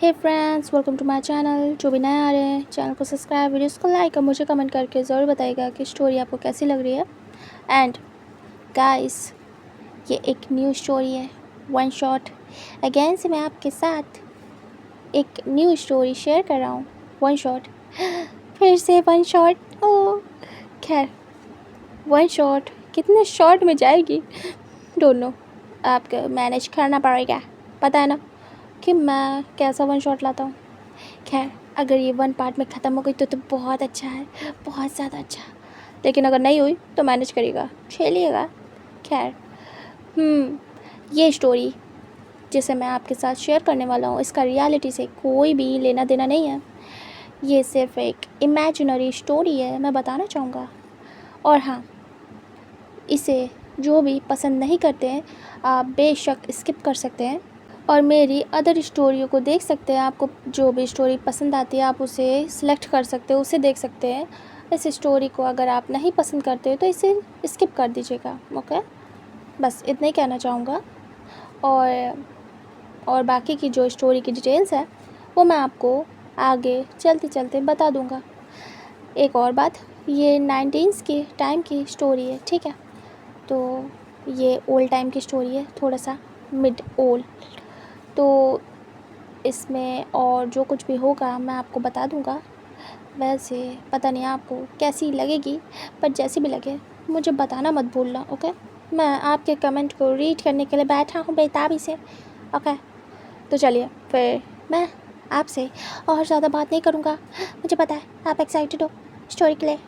Hey friends, welcome to my channel. जो भी नए आ रहे हैं चैनल को सब्सक्राइब, वीडियोस को लाइक और मुझे कमेंट करके ज़रूर बताइएगा कि स्टोरी आपको कैसी लग रही है। एंड गाइस, ये एक न्यू स्टोरी है, वन शॉट। अगेन से मैं आपके साथ एक न्यू स्टोरी शेयर कर रहा हूँ, वन शॉट। फिर से वन शॉट। ओ खैर, वन शॉट कितने शॉर्ट में जाएगी डोंट नो, आपको मैनेज करना पड़ेगा। पता है ना कि मैं कैसा वन शॉट लाता हूँ। खैर, अगर ये वन पार्ट में ख़त्म हो गई तो बहुत अच्छा है, बहुत ज़्यादा अच्छा। लेकिन अगर नहीं हुई तो मैनेज करिएगा, झेलिएगा। खैर, ये स्टोरी जिसे मैं आपके साथ शेयर करने वाला हूँ, इसका रियलिटी से कोई भी लेना देना नहीं है। ये सिर्फ एक इमेजिनरी स्टोरी है, मैं बताना चाहूँगा। और हाँ, इसे जो भी पसंद नहीं करते हैं आप बेशक स्किप कर सकते हैं और मेरी अदर स्टोरियों को देख सकते हैं। आपको जो भी स्टोरी पसंद आती है आप उसे सिलेक्ट कर सकते हो, उसे देख सकते हैं। इस स्टोरी को अगर आप नहीं पसंद करते तो इसे स्किप कर दीजिएगा। ओके, बस इतना ही कहना चाहूँगा। और बाकी की जो स्टोरी की डिटेल्स है वो मैं आपको आगे चलते चलते बता दूँगा। एक और बात, ये 19s के टाइम की स्टोरी है, ठीक है। तो ये ओल्ड टाइम की स्टोरी है, थोड़ा सा मिड ओल्ड। तो इसमें और जो कुछ भी होगा मैं आपको बता दूंगा। वैसे पता नहीं आपको कैसी लगेगी, पर जैसी भी लगे मुझे बताना मत भूलना। ओके, मैं आपके कमेंट को रीड करने के लिए बैठा हूँ बेताबी से। ओके, तो चलिए फिर मैं आपसे और ज़्यादा बात नहीं करूँगा। मुझे पता है आप एक्साइटेड हो स्टोरी के लिए,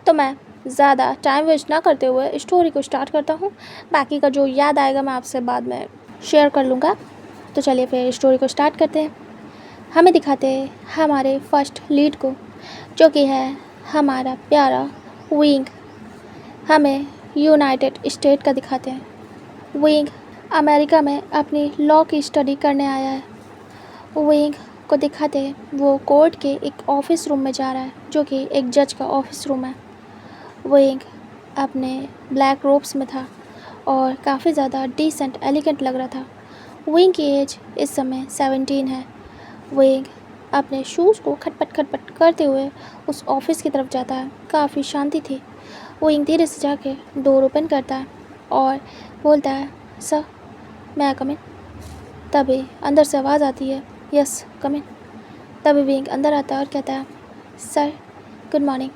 तो मैं ज़्यादा टाइम वेस्ट ना करते हुए स्टोरी को स्टार्ट करता हूँ। बाकी का जो याद आएगा मैं आपसे बाद में शेयर कर लूँगा। तो चलिए फिर स्टोरी को स्टार्ट करते हैं। हमें दिखाते हैं हमारे फर्स्ट लीड को, जो कि है हमारा प्यारा विंग। हमें यूनाइटेड स्टेट का दिखाते हैं। विंग अमेरिका में अपनी लॉ की स्टडी करने आया है। विंग को दिखाते हैं वो कोर्ट के एक ऑफिस रूम में जा रहा है, जो कि एक जज का ऑफिस रूम है। विंग अपने ब्लैक रोब्स में था और काफ़ी ज़्यादा डिसेंट एलिगेंट लग रहा था। विंग की एज इस समय 17 है। विंग अपने शूज़ को खटपट करते हुए उस ऑफिस की तरफ जाता है। काफ़ी शांति थी। विंग धीरे से जाके डोर ओपन करता है और बोलता है, सर मैं कम इन। तभी अंदर से आवाज़ आती है, यस कम इन। तभी विंग अंदर आता है और कहता है, सर गुड मॉर्निंग।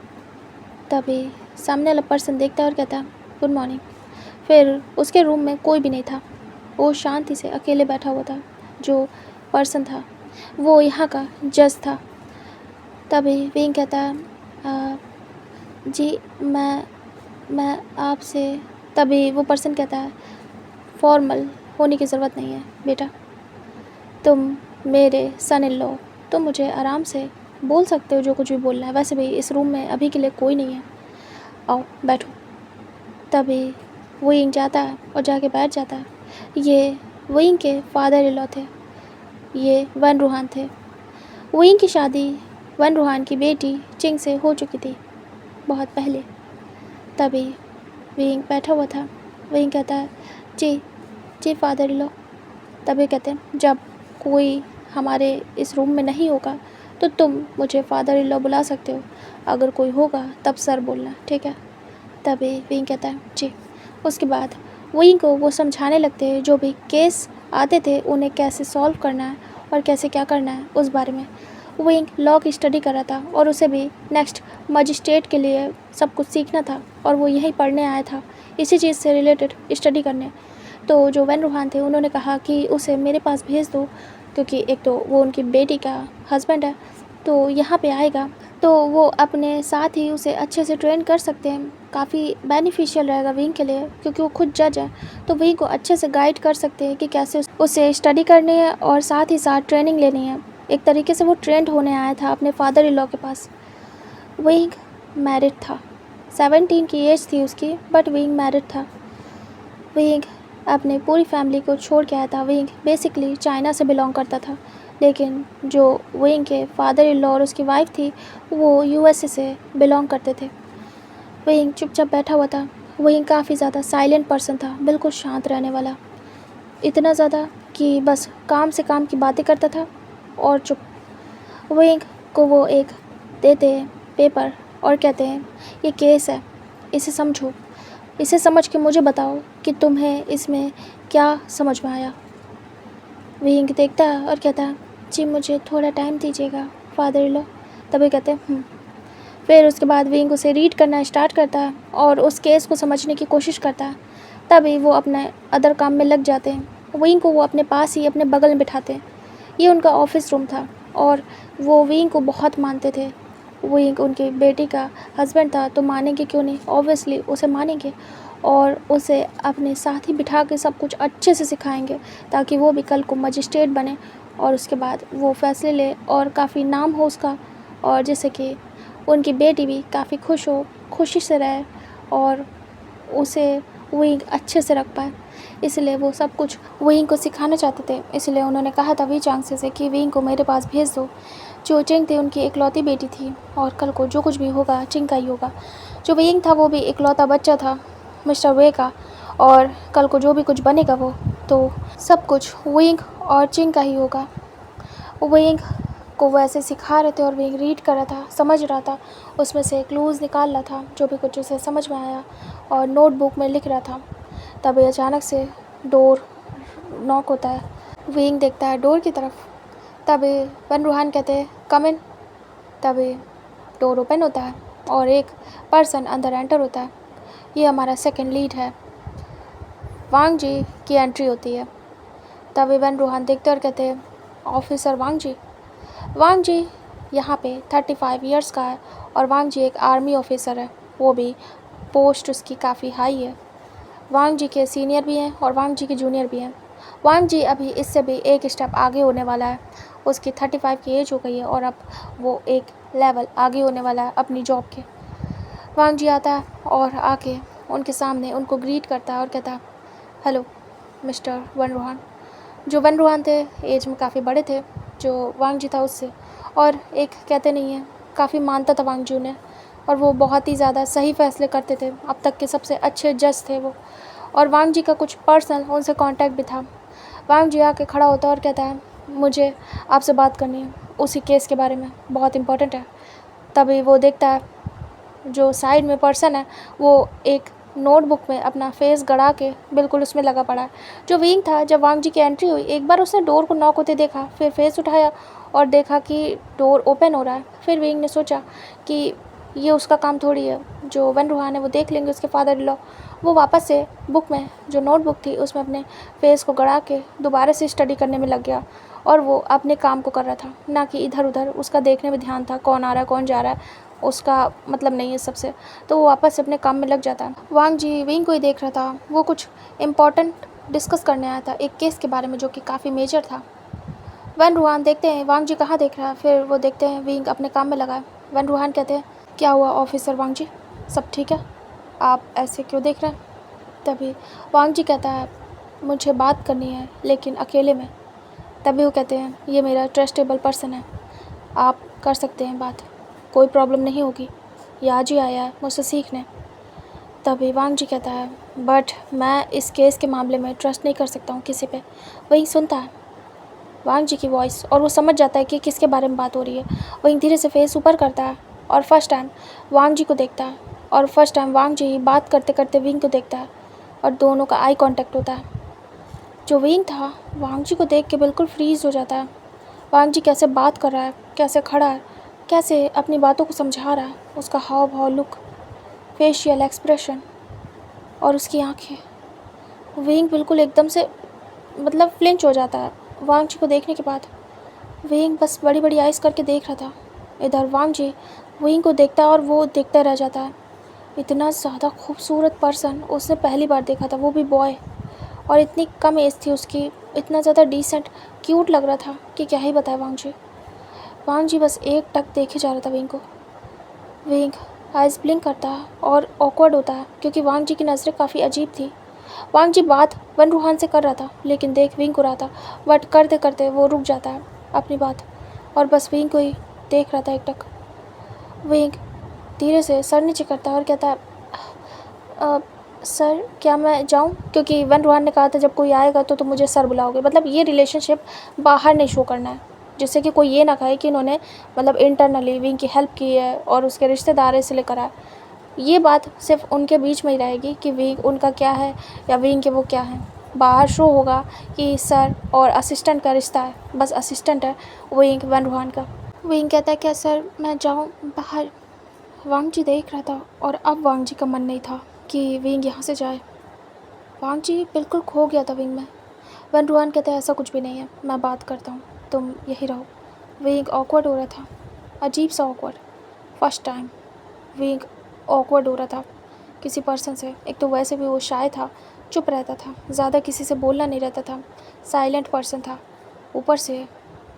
तभी सामने वाला पर्सन देखता है और कहता है, गुड मॉर्निंग। फिर उसके रूम में कोई भी नहीं था, वो शांति से अकेले बैठा हुआ था। जो पर्सन था वो यहाँ का जज था। तभी विंग कहता है, जी मैं आपसे। तभी वो पर्सन कहता है, फॉर्मल होने की ज़रूरत नहीं है बेटा, तुम मेरे सन इन लॉ, तुम मुझे आराम से बोल सकते हो जो कुछ भी बोलना है। वैसे भी इस रूम में अभी के लिए कोई नहीं है, आओ बैठो। तभी विंग जाता है और जाके बैठ जाता है। ये विंग के फादर इन लॉ थे, ये वन रूहान थे। विंग की शादी वन रूहान की बेटी चिंग से हो चुकी थी बहुत पहले। तभी विंग बैठा हुआ था। विंग कहता है, जी जी फादर इन लॉ। तभी कहते हैं, जब कोई हमारे इस रूम में नहीं होगा तो तुम मुझे फादर इन लॉ बुला सकते हो, अगर कोई होगा तब सर बोलना, ठीक है। तभी विंग कहता है, जी। उसके बाद विंग को वो समझाने लगते हैं जो भी केस आते थे उन्हें कैसे सॉल्व करना है और कैसे क्या करना है उस बारे में। विंग लॉ की स्टडी कर रहा था और उसे भी नेक्स्ट मजिस्ट्रेट के लिए सब कुछ सीखना था और वो यहीं पढ़ने आया था, इसी चीज़ से रिलेटेड स्टडी करने। तो जो वन रूहान थे उन्होंने कहा कि उसे मेरे पास भेज दो, क्योंकि एक तो वो उनकी बेटी का हस्बैंड है, तो यहाँ पे आएगा तो वो अपने साथ ही उसे अच्छे से ट्रेन कर सकते हैं। काफ़ी बेनिफिशियल रहेगा विंग के लिए, क्योंकि वो खुद जज है, तो विंग को अच्छे से गाइड कर सकते हैं कि कैसे उसे स्टडी करनी है और साथ ही साथ ट्रेनिंग लेनी है। एक तरीके से वो ट्रेंड होने आया था अपने फादर इन लॉ के पास। विंग मैरिड था, 17 की एज थी उसकी, बट विंग मैरिड था। विंग अपने पूरी फैमिली को छोड़ के आया था। विंग बेसिकली चाइना से बिलोंग करता था, लेकिन जो विंग के फादर इन लॉ और उसकी वाइफ थी वो यूएसए से बिलोंग करते थे। विंग चुपचाप बैठा हुआ था। विंग काफ़ी ज़्यादा साइलेंट पर्सन था, बिल्कुल शांत रहने वाला। इतना ज़्यादा कि बस काम से काम की बातें करता था और चुप। विंग को वो एक देते हैं पेपर और कहते हैं ये केस है, इसे समझो, इसे समझ के मुझे बताओ कि तुम्हें इसमें क्या समझ में आया। विंग देखता है और कहता है जी मुझे थोड़ा टाइम दीजिएगा फादर इन लॉ। तभी कहते हैं फिर उसके बाद विंग उसे रीड करना स्टार्ट करता है और उस केस को समझने की कोशिश करता है। तभी वो अपने अदर काम में लग जाते हैं। विंग को वो अपने पास ही अपने बगल में बिठाते हैं। ये उनका ऑफिस रूम था और वो विंग को बहुत मानते थे। विंग उनकी बेटी का हस्बैंड था तो मानेंगे क्यों नहीं, ऑब्वियसली उसे मानेंगे और उसे अपने साथ ही बिठा के सब कुछ अच्छे से सिखाएंगे ताकि वो भी कल को मजिस्ट्रेट बने और उसके बाद वो फैसले ले और काफ़ी नाम हो उसका, और जैसे कि उनकी बेटी भी काफ़ी खुश हो, खुशी से रहे और उसे विंग अच्छे से रख पाए। इसलिए वो सब कुछ विंग को सिखाना चाहते थे। इसलिए उन्होंने कहा था वी चांगसे से कि विंग को मेरे पास भेज दो। जो चिंग थी उनकी इकलौती बेटी थी और कल को जो कुछ भी होगा चिंग का ही होगा। जो विंग था वो भी इकलौता बच्चा था मिस्टर वे का, और कल को जो भी कुछ बनेगा वो तो सब कुछ विंग और चिंग का ही होगा। विंग को वो ऐसे सिखा रहे थे और विंग रीड कर रहा था, समझ रहा था, उसमें से क्लूज़ निकाल रहा था जो भी कुछ उसे समझ में आया और नोटबुक में लिख रहा था। तभी अचानक से डोर नॉक होता है। विंग देखता है डोर की तरफ। तभी वन रूहान कहते हैं कम इन। तभी डोर ओपन होता है और एक पर्सन अंदर एंटर होता है। ये हमारा सेकंड लीड है। वांग जी की एंट्री होती है। तभी वन रूहान देखते और कहते हैं ऑफिसर वांग जी। वांग जी यहाँ पे 35 इयर्स का है और वांग जी एक आर्मी ऑफिसर है, वो भी पोस्ट उसकी काफ़ी हाई है। वांग जी के सीनियर भी हैं और वांग जी के जूनियर भी हैं। वांग जी अभी इससे भी एक स्टेप आगे होने वाला है। उसकी 35 की एज हो गई है और अब वो एक लेवल आगे होने वाला है अपनी जॉब के। वांग जी आता है और आके उनके सामने उनको ग्रीट करता है और कहता है हेलो मिस्टर वन रूहान। जो वन रूहान थे एज में काफ़ी बड़े थे जो वांग जी था उससे, और एक कहते नहीं है काफ़ी मानता था वांग जी उन्हें, और वो बहुत ही ज़्यादा सही फैसले करते थे, अब तक के सबसे अच्छे जज थे वो। और वांग जी का कुछ पर्सनल उनसे कांटेक्ट भी था। वांग जी आके खड़ा होता है और कहता है मुझे आपसे बात करनी है उसी केस के बारे में, बहुत इम्पोर्टेंट है। तभी वो देखता है जो साइड में पर्सन है वो एक नोटबुक में अपना फेस गड़ा के बिल्कुल उसमें लगा पड़ा है। जो विंग था जब वांग जी की एंट्री हुई एक बार उसने डोर को नॉक होते देखा, फिर फेस उठाया और देखा कि डोर ओपन हो रहा है। फिर विंग ने सोचा कि ये उसका काम थोड़ी है, जो वन रूहान है वो देख लेंगे उसके फादर इन लॉ। वो वापस से बुक में जो नोटबुक थी उसमें अपने फेस को गड़ा के दोबारा से स्टडी करने में लग गया और वो अपने काम को कर रहा था, ना कि इधर उधर उसका देखने में ध्यान था कौन आ रहा है कौन जा रहा है, उसका मतलब नहीं है सबसे। तो वो वापस अपने काम में लग जाता है। वांग जी विंग को ही देख रहा था, वो कुछ इम्पॉर्टेंट डिस्कस करने आया था एक केस के बारे में जो कि काफ़ी मेजर था। वन रूहान देखते हैं वांग जी कहाँ देख रहा है, फिर वो देखते हैं विंग अपने काम में लगा है। वन रूहान कहते हैं क्या हुआ ऑफिसर वांग जी, सब ठीक है, आप ऐसे क्यों देख रहे हैं। तभी वांग जी कहता है मुझे बात करनी है लेकिन अकेले में। तभी वो कहते हैं ये मेरा ट्रस्टेबल पर्सन है, आप कर सकते हैं बात, कोई प्रॉब्लम नहीं होगी, ये आज ही आया है मुझसे सीखने। तभी वांग जी कहता है बट मैं इस केस के मामले में ट्रस्ट नहीं कर सकता हूँ किसी पे। वही सुनता है वांग जी की वॉइस और वो समझ जाता है कि किसके बारे में बात हो रही है। वहीं धीरे से फेस ऊपर करता है और फर्स्ट टाइम वांग जी को देखता है, और फर्स्ट टाइम वांग जी बात करते करते विंग को देखता है और दोनों का आई कांटेक्ट होता है। जो विंग था वांग जी को देख के बिल्कुल फ्रीज हो जाता है। वांग जी कैसे बात कर रहा है, कैसे खड़ा है, कैसे अपनी बातों को समझा रहा है, उसका हाव भाव, लुक, फेशियल एक्सप्रेशन और उसकी आंखें। विंग बिल्कुल एकदम से मतलब फ्लिंच हो जाता है वांग जी को देखने के बाद। विंग बस बड़ी बड़ी आइज़ करके देख रहा था। इधर वांग जी विंग को देखता है और वो देखता रह जाता है। इतना ज़्यादा खूबसूरत पर्सन उसने पहली बार देखा था, वो भी बॉय, और इतनी कम एज थी उसकी, इतना ज़्यादा डिसेंट क्यूट लग रहा था कि क्या ही बताए वांग जी। वांग जी बस एक टक देखे जा रहा था विंग को। विंग आइज़ ब्लिंक करता है और ऑकवर्ड होता है क्योंकि वांग जी की नज़रें काफ़ी अजीब थी। वांग जी बात वन रूहान से कर रहा था लेकिन देख विंग को रहा था, बट करते करते वो रुक जाता है अपनी बात और बस विंग को ही देख रहा था एक टक। विंग धीरे से सर नीचे करता है और कहता है सर क्या मैं जाऊं, क्योंकि वन रूहान ने कहा था जब कोई आएगा तो तुम मुझे सर बुलाओगे, मतलब ये रिलेशनशिप बाहर नहीं शो करना है। जिससे कि कोई ये ना कहे कि इन्होंने मतलब इंटरनली विंग की हेल्प की है और उसके रिश्तेदार इसलिए करा है। ये बात सिर्फ उनके बीच में ही रहेगी कि विंग उनका क्या है या विंग के वो क्या है। बाहर शो होगा कि सर और असिस्टेंट का रिश्ता है, बस असिस्टेंट है विंग वैन रूहान का। विंग कहता है क्या सर मैं जाऊँ बाहर? वांग जी देख रहा था और अब वांग जी का मन नहीं था कि विंग यहाँ से जाए। वांग जी बिल्कुल खो गया था विंग में। वैन रूहान कहता है ऐसा कुछ भी नहीं है, मैं बात करता हूँ, तुम यही रहो। विंग ऑकवर्ड हो रहा था, अजीब सा awkward. First time wing awkward हो रहा था किसी पर्सन से। एक तो वैसे भी वो शाय था, चुप रहता था, ज़्यादा किसी से बोलना नहीं रहता था, साइलेंट पर्सन था। ऊपर से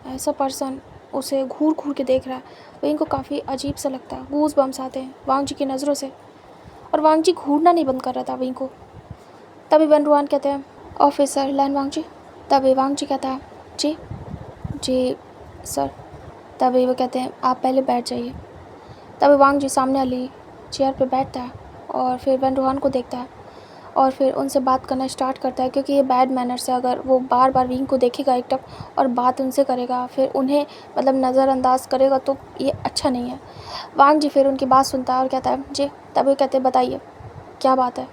ऐसा पर्सन उसे घूर घूर के देख रहा है। विंग को काफ़ी अजीब सा लगता है, गूज बम्स आते हैं वांग जी की नज़रों से, और वांग जी घूरना नहीं बंद कर रहा था विंग को। तभी वैन रूहान कहते हैं ऑफिसर लैन वांग जी। तभी वांग जी कहता है जी जी सर। तभी वो कहते हैं आप पहले बैठ जाइए। तभी वांग जी सामने वाली चेयर पे बैठता है और फिर वैन रूहान को देखता है और फिर उनसे बात करना स्टार्ट करता है, क्योंकि ये बैड मैनर्स है। अगर वो बार बार विंग को देखेगा एकटक और बात उनसे करेगा, फिर उन्हें मतलब नज़रअंदाज करेगा, तो ये अच्छा नहीं है। वांग जी फिर उनकी बात सुनता है और कहता है जी। तभी कहते हैं बताइए क्या बात है,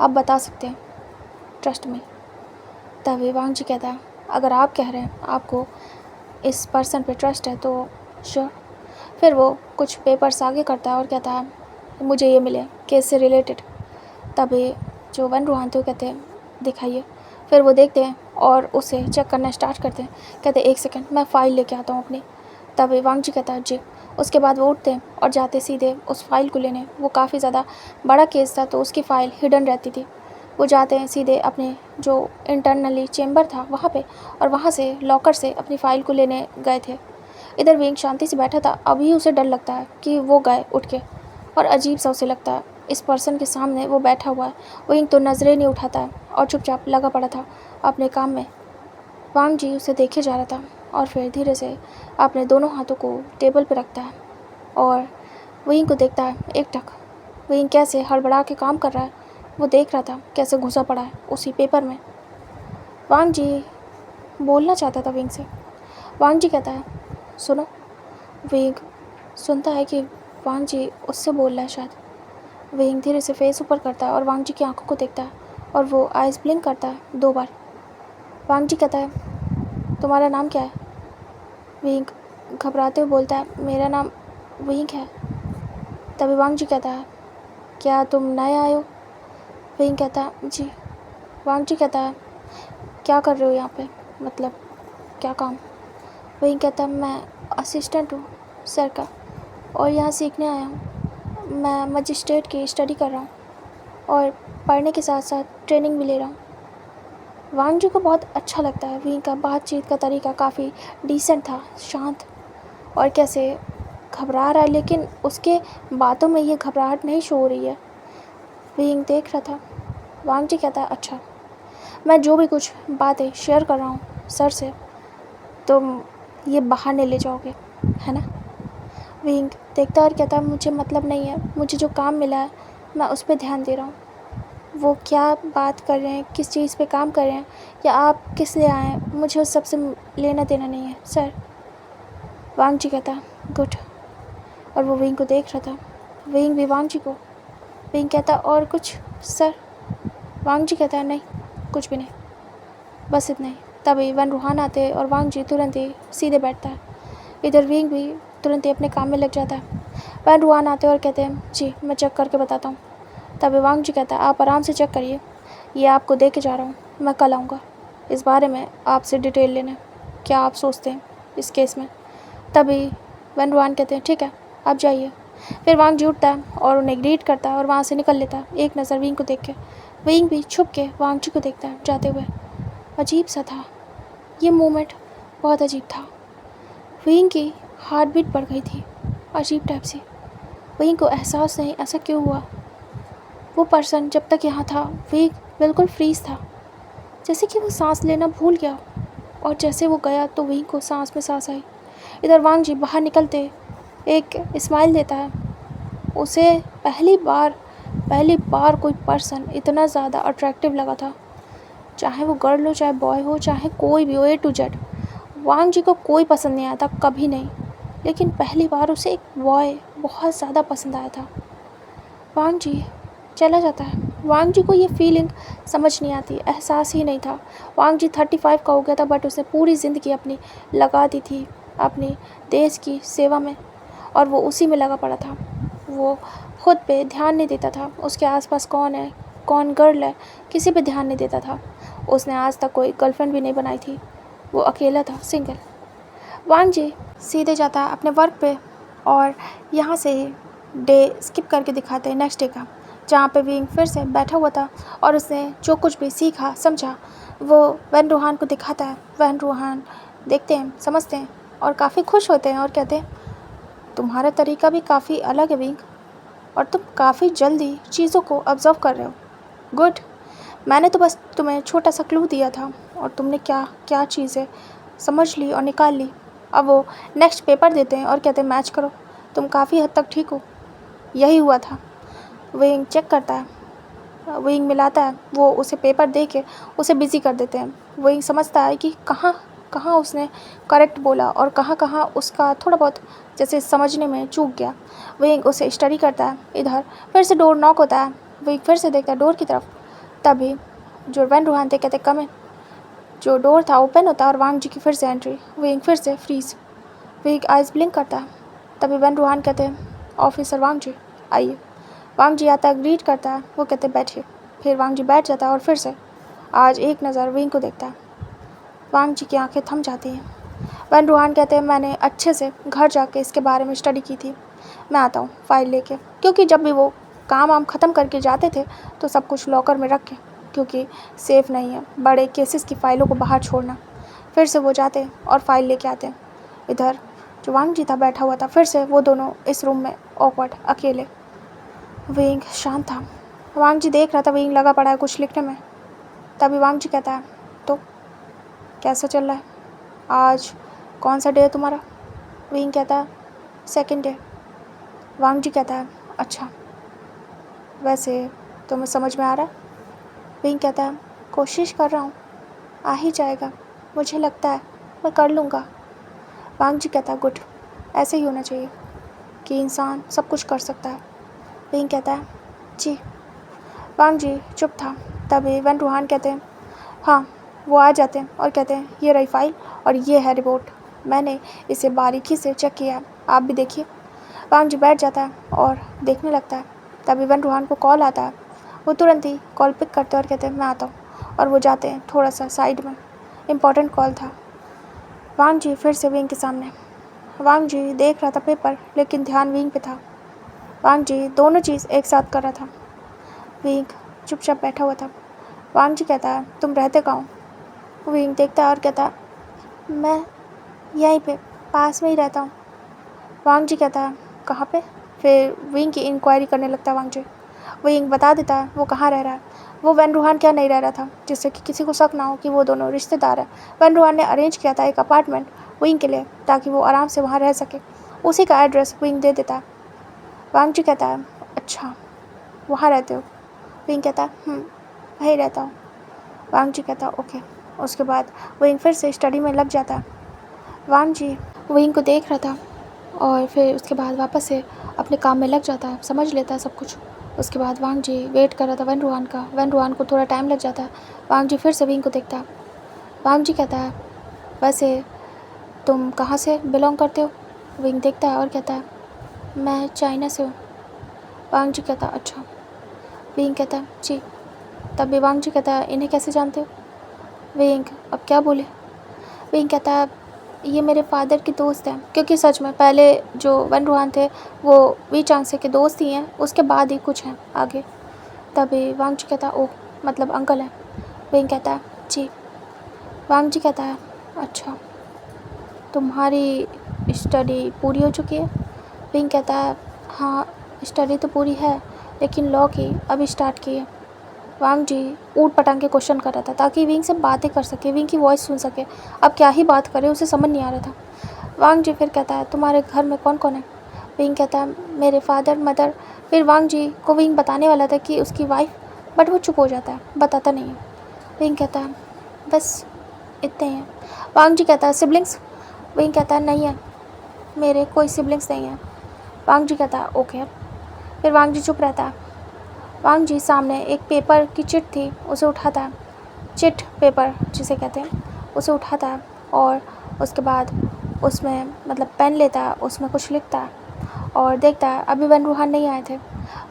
आप बता सकते हैं, ट्रस्ट में। तभी वांग जी कहता है अगर आप कह रहे हैं आपको इस पर्सन पे ट्रस्ट है तो श्योर। फिर वो कुछ पेपर्स आगे करता है और कहता है मुझे ये मिले केस से रिलेटेड। तभी जो वैन रूहान थे वो कहते हैं दिखाइए। फिर वो देखते हैं और उसे चेक करना स्टार्ट करते हैं। कहते हैं एक सेकंड मैं फ़ाइल लेके आता हूँ अपनी। तभी वांग जी कहता है जी। उसके बाद वो उठते हैं और जाते सीधे उस फाइल को लेने। वो काफ़ी ज़्यादा बड़ा केस था तो उसकी फ़ाइल हिडन रहती थी। वो जाते हैं सीधे अपने जो इंटरनली चेम्बर था वहाँ पे, और वहाँ से लॉकर से अपनी फ़ाइल को लेने गए थे। इधर विंग शांति से बैठा था। अभी उसे डर लगता है कि वो गए उठ के, और अजीब सा उसे लगता है इस पर्सन के सामने वो बैठा हुआ है। विंग तो नज़रें नहीं उठाता है और चुपचाप लगा पड़ा था अपने काम में। वांग जी उसे देखे जा रहा था और फिर धीरे से अपने दोनों हाथों को टेबल पर रखता है और विंग को देखता है एकटक। विंग कैसे हड़बड़ा के काम कर रहा है वो देख रहा था, कैसे घुसा पड़ा है उसी पेपर में। वांग जी बोलना चाहता था विंग से। वांग जी कहता है सुनो। विंग सुनता है कि वांग जी उससे बोल रहा है शायद। विंग धीरे से फेस ऊपर करता है और वांग जी की आंखों को देखता है और वो आइज़ ब्लिंक करता है 2 बार। वांग जी कहता है तुम्हारा नाम क्या है? विंग घबराते हुए बोलता है मेरा नाम विंग है। तभी वांग जी कहता है क्या तुम नए आए हो? विंग कहता है जी। वांग जी कहता है क्या कर रहे हो यहाँ पे, मतलब क्या काम? विंग कहता है मैं असिस्टेंट हूँ सर का और यहाँ सीखने आया हूँ। मैं मजिस्ट्रेट की स्टडी कर रहा हूँ और पढ़ने के साथ साथ ट्रेनिंग भी ले रहा हूँ। वांग जी को बहुत अच्छा लगता है विंग का बातचीत का तरीका, काफ़ी डिसेंट था, शांत, और कैसे घबरा रहा है लेकिन उसके बातों में ये घबराहट नहीं शो हो रही है। विंग देख रहा था। वांग जी कहता है अच्छा मैं जो भी कुछ बातें शेयर कर रहा हूँ सर से तुम ये बाहर नहीं ले जाओगे है ना? विंग देखता और कहता मुझे मतलब नहीं है, मुझे जो काम मिला है मैं उस पर ध्यान दे रहा हूँ। वो क्या बात कर रहे हैं, किस चीज़ पे काम कर रहे हैं, या आप किस लिए आए हैं, मुझे उस सबसे लेना देना नहीं है सर। वांग जी कहता गुड, और वो विंग को देख रहा था। विंग भी वांग जी को। विंग कहता और कुछ सर? वांग जी कहता है नहीं कुछ भी नहीं, बस इतना ही। तभी वैन रूहान आते हैं और वांग जी तुरंत ही सीधे बैठता है। इधर विंग भी तुरंत ही अपने काम में लग जाता है। वैन रूहान आते हैं और कहते हैं जी मैं चेक करके बताता हूँ। तभी वांग जी कहता है आप आराम से चेक करिए, ये आपको दे के जा रहा हूँ, मैं कल आऊँगा इस बारे में आपसे डिटेल लेने, क्या आप सोचते हैं इस केस में। तभी वैन रूहान कहते हैं ठीक है आप जाइए। फिर वांग जी उठता है और उन्हें ग्रीट करता है और वहाँ से निकल लेता है एक नज़र विंग को देख के। विंग भी छुप के वांग जी को देखता है जाते हुए। अजीब सा था ये मोमेंट, बहुत अजीब था। विंग की हार्ट बीट बढ़ गई थी अजीब टाइप से। विंग को एहसास नहीं ऐसा क्यों हुआ। वो पर्सन जब तक यहाँ था विंग बिल्कुल फ्रीज था, जैसे कि वो सांस लेना भूल गया, और जैसे वो गया तो विंग को सांस में सांस आई। इधर वांग जी बाहर निकलते एक स्माइल देता है। उसे पहली बार कोई पर्सन इतना ज़्यादा अट्रैक्टिव लगा था, चाहे वो गर्ल हो चाहे बॉय हो चाहे कोई भी हो, A to Z। वांग जी को कोई पसंद नहीं आया था, कभी नहीं, लेकिन पहली बार उसे एक बॉय बहुत ज़्यादा पसंद आया था। वांग जी चला जाता है। वांग जी को ये फीलिंग समझ नहीं आती, एहसास ही नहीं था। वांग जी 35 का हो गया था, बट उसने पूरी ज़िंदगी अपनी लगा दी थी अपनी देश की सेवा में, और वो उसी में लगा पड़ा था। वो खुद पे ध्यान नहीं देता था, उसके आसपास कौन है, कौन गर्ल है, किसी पे ध्यान नहीं देता था। उसने आज तक कोई गर्लफ्रेंड भी नहीं बनाई थी, वो अकेला था, सिंगल। वांग जी सीधे जाता है अपने वर्क पे, और यहाँ से ही डे स्किप करके दिखाते हैं नेक्स्ट डे का, जहाँ पे विंग फिर से बैठा हुआ था और उसने जो कुछ भी सीखा समझा वो वैन रूहान को दिखाता है। वैन रूहान देखते हैं, समझते हैं और काफ़ी खुश होते हैं और कहते हैं तुम्हारा तरीका भी काफ़ी अलग है विंग, और तुम काफ़ी जल्दी चीज़ों को ऑब्जर्व कर रहे हो। गुड, मैंने तो बस तुम्हें छोटा सा क्लू दिया था और तुमने क्या क्या चीज़ें समझ ली और निकाल ली। अब वो नेक्स्ट पेपर देते हैं और कहते हैं मैच करो, तुम काफ़ी हद तक ठीक हो। यही हुआ था। विंग चेक करता है, विंग मिलाता है, वो उसे पेपर दे के उसे बिज़ी कर देते हैं। विंग समझता है कि कहाँ कहाँ उसने करेक्ट बोला और कहाँ कहाँ उसका थोड़ा बहुत जैसे समझने में चूक गया। विंग उसे स्टडी करता है। इधर फिर से डोर नॉक होता है। विंग फिर से देखता है डोर की तरफ, तभी जो वैन रूहान थे कहते कम इन। जो डोर था ओपन होता है और वांग जी की फिर से एंट्री। विंग फिर से फ्रीज। विंग आइज ब्लिंक करता है, तभी वैन रूहान कहते हैं ऑफिसर वांग जी आइए। वांग जी आता है, ग्रीट करता है, वो कहते बैठिए। फिर वांग जी बैठ जाता है और फिर से आज एक नज़र विंग को देखता है। वांग जी की आंखें थम जाती हैं। वैन रूहान कहते हैं मैंने अच्छे से घर जाके इसके बारे में स्टडी की थी, मैं आता हूँ फ़ाइल लेके। क्योंकि जब भी वो काम वाम ख़त्म करके जाते थे तो सब कुछ लॉकर में रख के, क्योंकि सेफ़ नहीं है बड़े केसेस की फ़ाइलों को बाहर छोड़ना। फिर से वो जाते और फाइल लेके आते। इधर जो वांग जी था बैठा हुआ था, फिर से वो दोनों इस रूम में ऑकवर्ड अकेले। विंग शांत था। वांग जी देख रहा था विंग लगा पड़ा है कुछ लिखने में। तभी वांग जी कहता है तो कैसा चल रहा है, आज कौन सा डे है तुम्हारा? विंग कहता है सेकंड डे। वांग जी कहता है अच्छा, वैसे तुम्हें समझ में आ रहा है? विंग कहता है कोशिश कर रहा हूँ, आ ही जाएगा, मुझे लगता है मैं कर लूँगा। वांग जी कहता है गुड, ऐसे ही होना चाहिए कि इंसान सब कुछ कर सकता है। विंग कहता है जी। वांग जी चुप था। तभी वैन रूहान कहते हैं हाँ। वो आ जाते हैं और कहते हैं ये रही फाइल और ये है रिपोर्ट, मैंने इसे बारीकी से चेक किया, आप भी देखिए। वांग जी बैठ जाता है और देखने लगता है। तभी वैन रूहान को कॉल आता है। वो तुरंत ही कॉल पिक करते हैं और कहते हैं मैं आता हूँ, और वो जाते हैं थोड़ा सा साइड में, इम्पॉर्टेंट कॉल था। वांग जी फिर से विंग के सामने। वांग जी देख रहा था पेपर, लेकिन ध्यान विंग पे था। वांग जी दोनों चीज़ एक साथ कर रहा था। विंग चुपचाप बैठा हुआ था। वांग जी कहता है तुम रहते कहाँ हो? विंग देखता है और कहता है मैं यहीं पे पास में ही रहता हूँ। वांग जी कहता है कहाँ पे? फिर विंग की इंक्वायरी करने लगता है वांग जी। विंग बता देता है वो कहाँ रह रहा है। वो वैन रूहान क्या नहीं रह रहा था, जिससे कि किसी को शक ना हो कि वो दोनों रिश्तेदार हैं। वैन रूहान ने अरेंज किया था एक अपार्टमेंट विंग के लिए, ताकि वो आराम से वहाँ रह सके। उसी का एड्रेस विंग दे देता है। वांग जी कहता है अच्छा, वहाँ रहते हो? विंग कहता है वहीं रहता हूँ। वांग जी कहता है ओके। उसके बाद विंग फिर से स्टडी में लग जाता है। वांग जी विंग को देख रहा था और फिर उसके बाद वापस से अपने काम में लग जाता है, समझ लेता है सब कुछ। उसके बाद वांग जी वेट कर रहा था वैन रूहान का। वैन रूहान को थोड़ा टाइम लग जाता है। वांग जी फिर से विंग को देखता है। वांग जी कहता है वैसे तुम कहाँ से बिलोंग करते हो? विंग देखता है और कहता है मैं चाइना से हूँ। वांग जी कहता है अच्छा। विंग कहता है जी। तब भी वांग जी कहता है इन्हें कैसे जानते हो? विंग अब क्या बोले। विंग कहता है ये मेरे फादर की दोस्त हैं, क्योंकि सच में पहले जो वैन रूहान थे वो वी चांगसे के दोस्त ही हैं, उसके बाद ही कुछ हैं आगे। तभी वांग जी कहता है ओह मतलब अंकल हैं। विंग कहता है जी। वांग जी कहता है अच्छा, तुम्हारी स्टडी पूरी हो चुकी है? विंग कहता है हाँ स्टडी तो पूरी है, लेकिन लॉ की अभी स्टार्ट की है। वांग जी ऊट पटांग के क्वेश्चन कर रहा था ताकि विंग से बातें कर सके, विंग की वॉइस सुन सके। अब क्या ही बात करे, उसे समझ नहीं आ रहा था। वांग जी फिर कहता है तुम्हारे घर में कौन कौन है? विंग कहता है मेरे फादर मदर। फिर वांग जी को विंग बताने वाला था कि उसकी वाइफ, बट वो चुप हो जाता है, बताता नहीं है। विंग कहता है बस इतने ही हैं। वांग जी कहता है सिबलिंग्स? विंग कहता है नहीं है, मेरे कोई सिबलिंग्स नहीं है। वांग जी कहता है ओके। फिर वांग जी चुप रहता है। वांग जी सामने एक पेपर की चिट थी, उसे उठाता है, चिट पेपर जिसे कहते हैं, उसे उठाता है और उसके बाद उसमें मतलब पेन लेता है, उसमें कुछ लिखता है और देखता है अभी वन रूहान नहीं आए थे।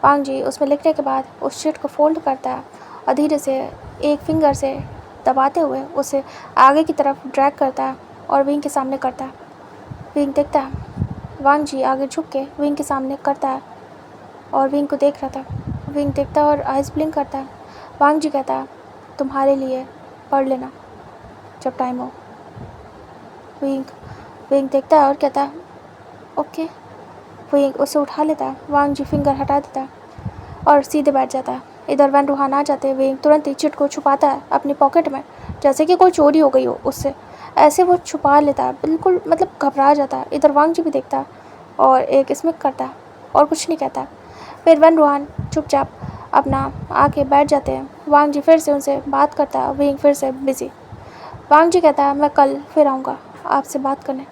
वांग जी उसमें लिखने के बाद उस चिट को फोल्ड करता है और धीरे से एक फिंगर से दबाते हुए उसे आगे की तरफ ड्रैग करता है और विंग के सामने करता है। विंग देखता है, वांग जी आगे झुक के विंग के सामने करता है और विंग को देख रहा था। विंग देखता है और आइज़ ब्लिंक करता है। वांग जी कहता है तुम्हारे लिए पढ़ लेना जब टाइम हो। विंग विंग देखता है और कहता है ओके। विंग उसे उठा लेता है। वांग जी फिंगर हटा देता है और सीधे बैठ जाता है। इधर वन रूहान आ जाते हैं। विंग तुरंत ही चिट को छुपाता है अपनी पॉकेट में, जैसे कि कोई चोरी हो गई हो उससे, ऐसे वो छुपा लेता है, बिल्कुल मतलब घबरा जाता है। इधर वांग जी भी देखता है और एक स्मिक करता है और कुछ नहीं कहता। फिर वन रूहान चुपचाप अपना आके बैठ जाते हैं। वांग जी फिर से उनसे बात करता है। विंग फिर से बिजी। वांग जी कहता है मैं कल फिर आऊँगा आपसे बात करने,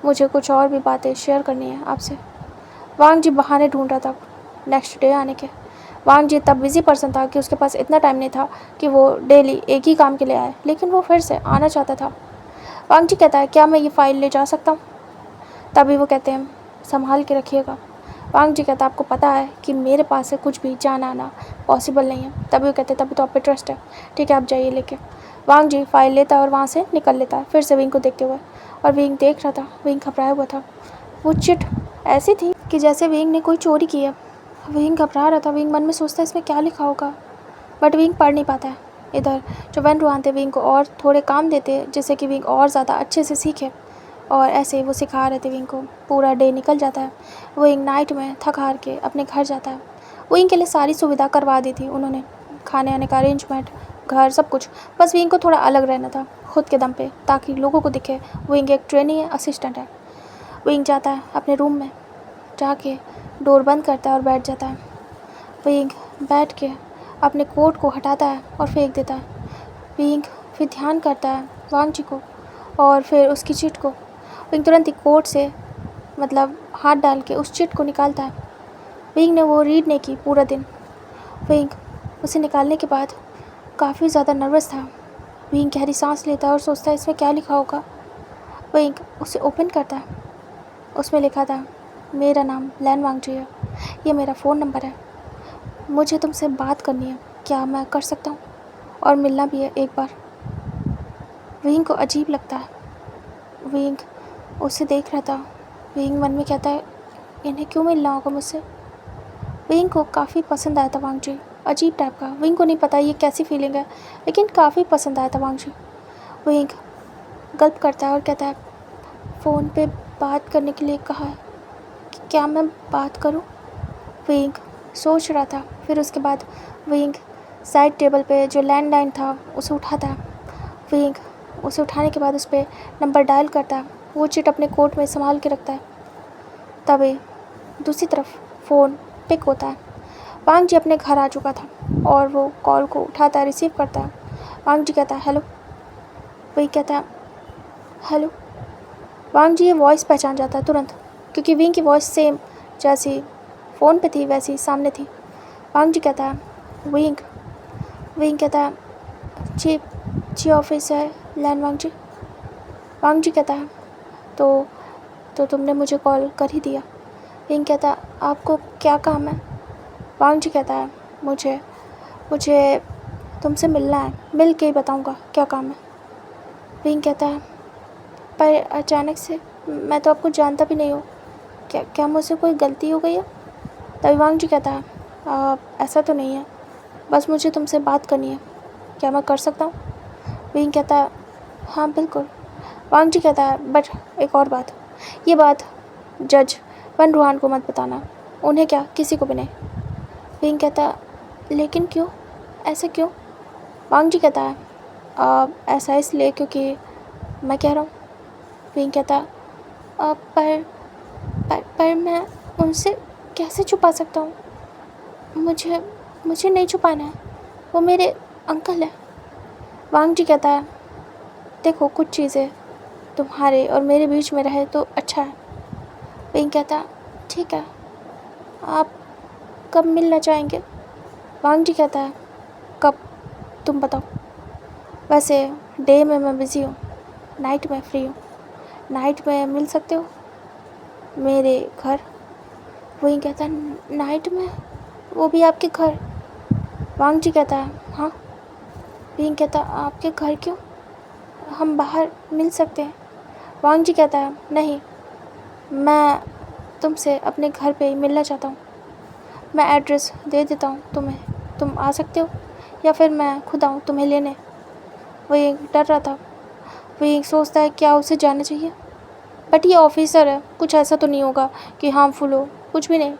मुझे कुछ और भी बातें शेयर करनी है आपसे। वांग जी बहाने ढूंढ रहा था नेक्स्ट डे आने के। वांग जी तब बिजी पर्सन था कि उसके पास इतना टाइम नहीं था कि वो डेली एक ही काम के लिए आए, लेकिन वो फिर से आना चाहता था। वांग जी कहता है क्या मैं ये फ़ाइल ले जा सकता हूँ? तभी वो कहते हैं संभाल के रखिएगा। वांग जी कहता है आपको पता है कि मेरे पास से कुछ भी जाना आना पॉसिबल नहीं है। तभी वो कहते हैं तभी तो आप पे ट्रस्ट है, ठीक है आप जाइए लेके। वांग जी फ़ाइल लेता है और वहाँ से निकल लेता है फिर से विंग को देखते हुए। और विंग देख रहा था, विंग घबराया हुआ था। वो चिट ऐसी थी कि जैसे विंग ने कोई चोरी की है। विंग घबरा रहा था। विंग मन में सोचता है इसमें क्या लिखा होगा, बट विंग पढ़ नहीं पाता है। इधर जो वन रूहान थे विंग को और थोड़े काम देते जिससे कि विंग और ज़्यादा अच्छे से सीखे, और ऐसे वो सिखा रहे थे विंग को। पूरा डे निकल जाता है। विंग नाइट में थक हार के अपने घर जाता है। विंग के लिए सारी सुविधा करवा दी थी उन्होंने, खाने आने का अरेंजमेंट, घर, सब कुछ। बस विंग को थोड़ा अलग रहना था खुद के दम पे, ताकि लोगों को दिखे विंग एक ट्रेनी है, असिस्टेंट है। विंग जाता है अपने रूम में, जाके डोर बंद करता है और बैठ जाता है। विंग बैठ के अपने कोट को हटाता है और फेंक देता है। विंग फिर ध्यान करता है वांग जी को और फिर उसकी चिट को। विंग तुरंत ही कोट से मतलब हाथ डाल के उस चिट को निकालता है। विंग ने वो रीड नहीं की पूरा दिन। विंग उसे निकालने के बाद काफ़ी ज़्यादा नर्वस था। विंग गहरी सांस लेता है और सोचता है इसमें क्या लिखा होगा। विंग उसे ओपन करता है। उसमें लिखा था मेरा नाम लैन वांग जी है, ये मेरा फ़ोन नंबर है, मुझे तुमसे बात करनी है, क्या मैं कर सकता हूँ? और मिलना भी है एक बार। विंग को अजीब लगता है। विंग उसे देख रहा था। विंग मन में कहता है इन्हें क्यों मिलना होगा मुझसे। विंग को काफ़ी पसंद आया था वांग जी, अजीब टाइप का। विंग को नहीं पता ये कैसी फीलिंग है, लेकिन काफ़ी पसंद आया था वांग जी। विंग गल्प करता है और कहता है फ़ोन पे बात करने के लिए कहा है, क्या मैं बात करूं? विंग सोच रहा था। फिर उसके बाद विंग साइड टेबल पे जो लैंडलाइन था उसे उठाता है। विंग उसे उठाने के बाद उस पर नंबर डायल करता है। वो चिट अपने कोट में संभाल के रखता है। तभी दूसरी तरफ फ़ोन पिक होता है। वांग जी अपने घर आ चुका था और वो कॉल को उठाता है, रिसीव करता है। वांग जी कहता है हेलो। वही कहता है हेलो। वांग जी ये वॉइस पहचान जाता है तुरंत, क्योंकि विंग की वॉइस सेम जैसी फ़ोन पे थी वैसी सामने थी। वांग जी कहता है विंग। विंग कहता है जी ऑफिस है लैन वांग जी। वांग जी कहता है तो तुमने मुझे कॉल कर ही दिया। विंग कहता है आपको क्या काम है? वांग जी कहता है मुझे तुमसे मिलना है, मिल के ही बताऊँगा क्या काम है। विंग कहता है पर अचानक से, मैं तो आपको जानता भी नहीं हूँ, क्या मुझसे कोई गलती हो गई है? तभी वांग जी कहता है ऐसा तो नहीं है, बस मुझे तुमसे बात करनी है, क्या मैं कर सकता हूँ? विंग कहता है हाँ बिल्कुल। वांग जी कहता है बट एक और बात, ये बात जज वन रूहान को मत बताना, उन्हें क्या किसी को भी नहीं। विंग कहता है लेकिन क्यों, ऐसा क्यों? वांग जी कहता है ऐसा इसलिए क्योंकि मैं कह रहा हूँ। विंग कहता है पर मैं उनसे कैसे छुपा सकता हूँ? मुझे नहीं छुपाना है, वो मेरे अंकल है। वांग जी कहता है देखो कुछ चीज़ें तुम्हारे और मेरे बीच में रहे तो अच्छा है। विंग कहता ठीक है, आप कब मिलना चाहेंगे? वांग जी कहता है कब, तुम बताओ। वैसे डे में मैं बिज़ी हूँ, नाइट में फ्री हूँ। नाइट में मिल सकते हो मेरे घर? विंग कहता है नाइट में, वो भी आपके घर? वांग जी कहता है हाँ। विंग कहता आपके घर क्यों, हम बाहर मिल सकते हैं। वांग जी कहता है नहीं, मैं तुमसे अपने घर पे ही मिलना चाहता हूँ। मैं एड्रेस दे देता हूँ तुम्हें, तुम आ सकते हो, या फिर मैं खुद आऊँ तुम्हें लेने। वो डर रहा था। वो सोचता है क्या उसे जाना चाहिए, बट ये ऑफिसर है, कुछ ऐसा तो नहीं होगा कि हार्मफुल हो, कुछ भी नहीं।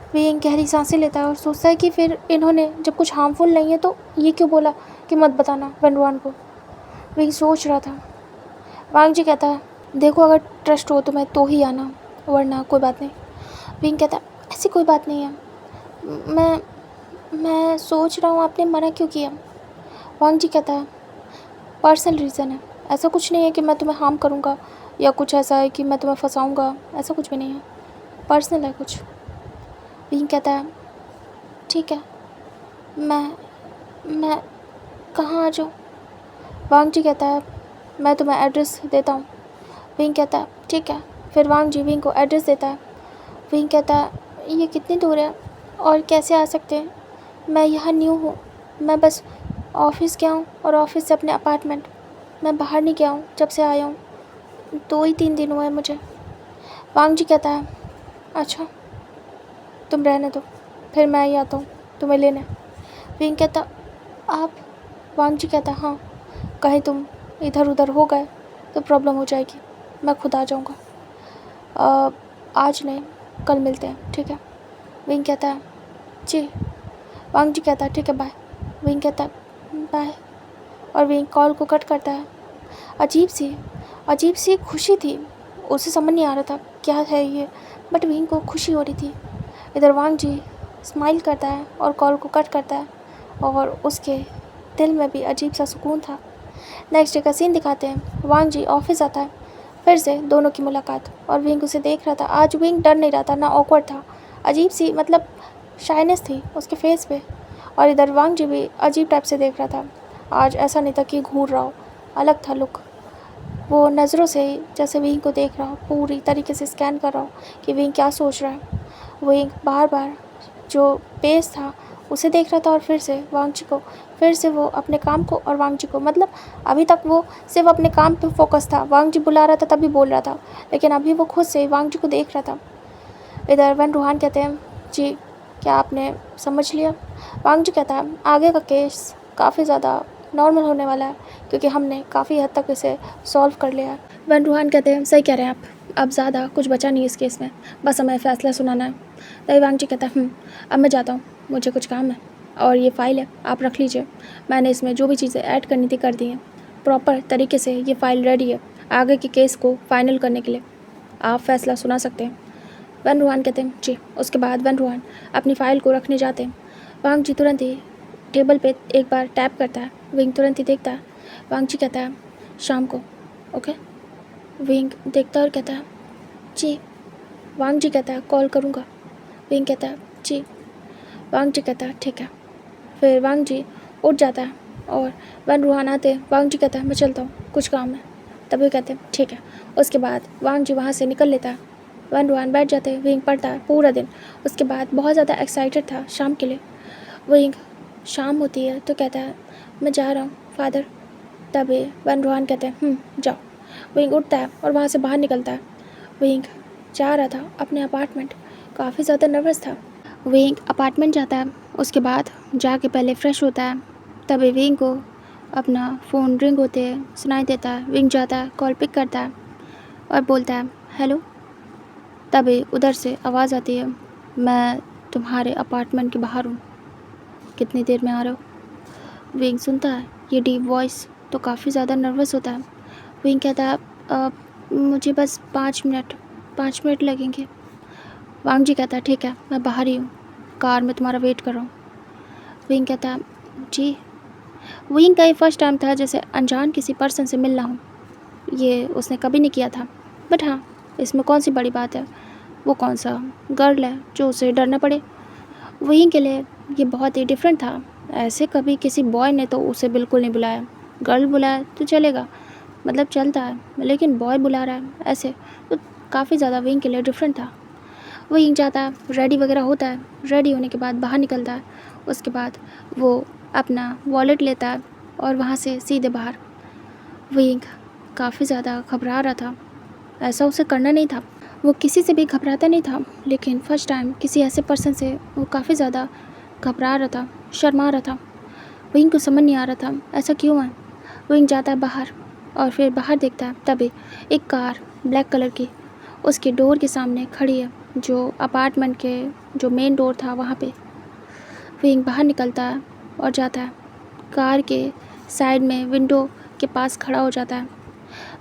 वो गहरी सांसें लेता है और सोचता है कि फिर इन्होंने जब कुछ हार्मफुल नहीं है तो ये क्यों बोला कि मत बताना वनवान को। वो सोच रहा था। वांग जी कहता है देखो अगर ट्रस्ट हो तो मैं तो ही आना, वरना कोई बात नहीं। विंग कहता है ऐसी कोई बात नहीं है, मैं सोच रहा हूँ आपने मना क्यों किया। वांग जी कहता है पर्सनल रीज़न है, ऐसा कुछ नहीं है कि मैं तुम्हें हार्म करूँगा या कुछ ऐसा है कि मैं तुम्हें फंसाऊँगा, ऐसा कुछ भी नहीं है, पर्सनल है कुछ। विंग कहता है ठीक है, मैं कहाँ आ जाऊँ? वांग जी कहता है मैं तुम्हें एड्रेस देता हूँ। विंग कहता है ठीक है। फिर वांग जी विंग को एड्रेस देता है। विंग कहता है ये कितनी दूर है और कैसे आ सकते हैं? मैं यहाँ न्यू हूँ, मैं बस ऑफिस गया हूँ और ऑफिस से अपने अपार्टमेंट, मैं बाहर नहीं गया हूँ जब से आया हूँ, 2 ही 3 दिन हुए हैं मुझे। वांग जी कहता है अच्छा, तुम रहने दो, फिर मैं ही आता हूँ तुम्हें लेने। विंग कहता आप? वांग जी कहता हाँ, कहीं तुम इधर उधर हो गए तो प्रॉब्लम हो जाएगी, मैं खुद आ जाऊँगा। आज नहीं, कल मिलते हैं, ठीक है? विंग कहता है जी। वांग जी कहता है ठीक है बाय। विंग कहता है बाय, और विंग कॉल को कट करता है। अजीब सी खुशी थी, उसे समझ नहीं आ रहा था क्या है ये, बट विंग को खुशी हो रही थी। इधर वांग जी स्माइल करता है और कॉल को कट करता है, और उसके दिल में भी अजीब सा सुकून था। नेक्स्ट डे का सीन दिखाते हैं। वांग जी ऑफिस आता है, फिर से दोनों की मुलाकात, और विंग उसे देख रहा था। आज विंग डर नहीं रहा था, ना ऑकवर्ड था, अजीब सी मतलब शाइनेस थी उसके फेस पे। और इधर वांग जी भी अजीब टाइप से देख रहा था, आज ऐसा नहीं था कि घूर रहा हो, अलग था लुक। वो नज़रों से जैसे विंग को देख रहा हो, पूरी तरीके से स्कैन कर रहा हो कि विंग क्या सोच रहा है। विंग बार बार जो पेज था उसे देख रहा था, और फिर से वांग जी को, फिर से वो अपने काम को और वांग जी को, मतलब अभी तक वो सिर्फ अपने काम पे फोकस था, वांग जी बुला रहा था तभी बोल रहा था, लेकिन अभी वो खुद से वांग जी को देख रहा था। इधर वन रूहान कहते हैं जी क्या आपने समझ लिया? वांग जी कहता है आगे का केस काफ़ी ज़्यादा नॉर्मल होने वाला है, क्योंकि हमने काफ़ी हद तक इसे सॉल्व कर लिया है। वन रूहान कहते हैं सही कह रहे हैं आप, अब ज़्यादा कुछ बचा नहीं इस केस में, बस हमें फ़ैसला सुनाना है। तभी वांग जी कहता है अब मैं जाता हूँ, मुझे कुछ काम है, और ये फ़ाइल है आप रख लीजिए, मैंने इसमें जो भी चीज़ें ऐड करनी थी कर दी हैं, प्रॉपर तरीके से ये फ़ाइल रेडी है आगे के केस को फाइनल करने के लिए, आप फ़ैसला सुना सकते हैं। वन रूहान कहते हैं जी। उसके बाद वन रूहान अपनी फ़ाइल को रखने जाते हैं। वांग जी तुरंत ही टेबल पे एक बार टैप करता है, विंग तुरंत ही देखता है। वांग जी कहता है शाम को, ओके? विंग देखता है और कहता है जी। वांग जी कहता है कॉल करूँगा। विंग कहता है जी। वांग जी कहता है ठीक है। फिर वांग जी उठ जाता है और वन रूहान आते हैं। वांग जी कहता है मैं चलता हूँ, कुछ काम है। तभी कहते हैं ठीक है। उसके बाद वांग जी वहाँ से निकल लेता है। वन रूहान बैठ जाते हैं, विंग पढ़ता है पूरा दिन। उसके बाद बहुत ज़्यादा एक्साइटेड था शाम के लिए। विंग शाम होती है तो कहता है मैं जा रहा हूँ फादर। तभी वन रूहान कहते हैं जाओ। विंग उठता है और वहाँ से बाहर निकलता है। विंग जा रहा था अपने अपार्टमेंट, काफ़ी ज़्यादा नर्वस था। विंग अपार्टमेंट जाता है, उसके बाद जाके पहले फ़्रेश होता है। तभी विंग को अपना फ़ोन रिंग होते सुनाई देता है। विंग जाता है, कॉल पिक करता है और बोलता है हेलो। तभी उधर से आवाज़ आती है मैं तुम्हारे अपार्टमेंट के बाहर हूँ, कितनी देर में आ रहे हो? विंग सुनता है ये डीप वॉइस तो काफ़ी ज़्यादा नर्वस होता है। विंग कहता है मुझे बस 5 मिनट लगेंगे। वांग जी कहता है ठीक है, मैं बाहर ही हूँ, कार में तुम्हारा वेट कर रहा हूँ। विंग कहता है जी। विंग का ये फर्स्ट टाइम था जैसे अनजान किसी पर्सन से मिलना हो। ये उसने कभी नहीं किया था। बट हाँ, इसमें कौन सी बड़ी बात है, वो कौन सा गर्ल है जो उसे डरना पड़े। विंग के लिए ये बहुत ही डिफरेंट था। ऐसे कभी किसी बॉय ने तो उसे बिल्कुल नहीं बुलाया। गर्ल बुलाया तो चलेगा, मतलब चलता है, लेकिन बॉय बुला रहा है ऐसे, तो काफ़ी ज़्यादा विंग के लिए डिफरेंट था। विंग जाता है, रेडी वगैरह होता है, रेडी होने के बाद बाहर निकलता है। उसके बाद वो अपना वॉलेट लेता है और वहाँ से सीधे बाहर। विंग काफ़ी ज़्यादा घबरा रहा था। ऐसा उसे करना नहीं था, वो किसी से भी घबराता नहीं था, लेकिन फर्स्ट टाइम किसी ऐसे पर्सन से वो काफ़ी ज़्यादा घबरा रहा था, शर्मा रहा था। विंग को समझ नहीं आ रहा था ऐसा क्यों है। विंग जाता है बाहर और फिर बाहर देखता है, तभी एक कार ब्लैक कलर की उसके डोर के सामने खड़ी है, जो अपार्टमेंट के जो मेन डोर था वहाँ पे। विंग बाहर निकलता है और जाता है, कार के साइड में विंडो के पास खड़ा हो जाता है।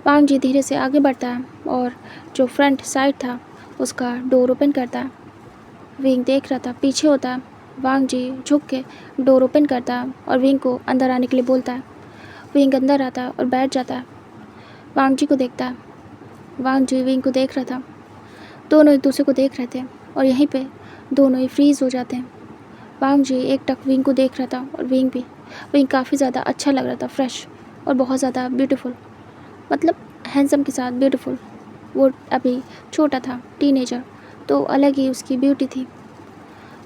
वांग जी धीरे से आगे बढ़ता है और जो फ्रंट साइड था उसका डोर ओपन करता है। विंग देख रहा था, पीछे होता है। वांग जी झुक के डोर ओपन करता है और विंग को अंदर आने के लिए बोलता है। विंग अंदर आता है और बैठ जाता है। वांग जी को देखता है। वांग जी विंग को देख रहा था। दोनों एक दूसरे को देख रहे थे और यहीं पे दोनों ही फ्रीज़ हो जाते हैं। वांग जी एक टक विंग को देख रहा था और विंग भी। विंग काफ़ी ज़्यादा अच्छा लग रहा था, फ्रेश और बहुत ज़्यादा ब्यूटीफुल, मतलब हैंडसम के साथ ब्यूटीफुल। वो अभी छोटा था, टीनेजर, तो अलग ही उसकी ब्यूटी थी।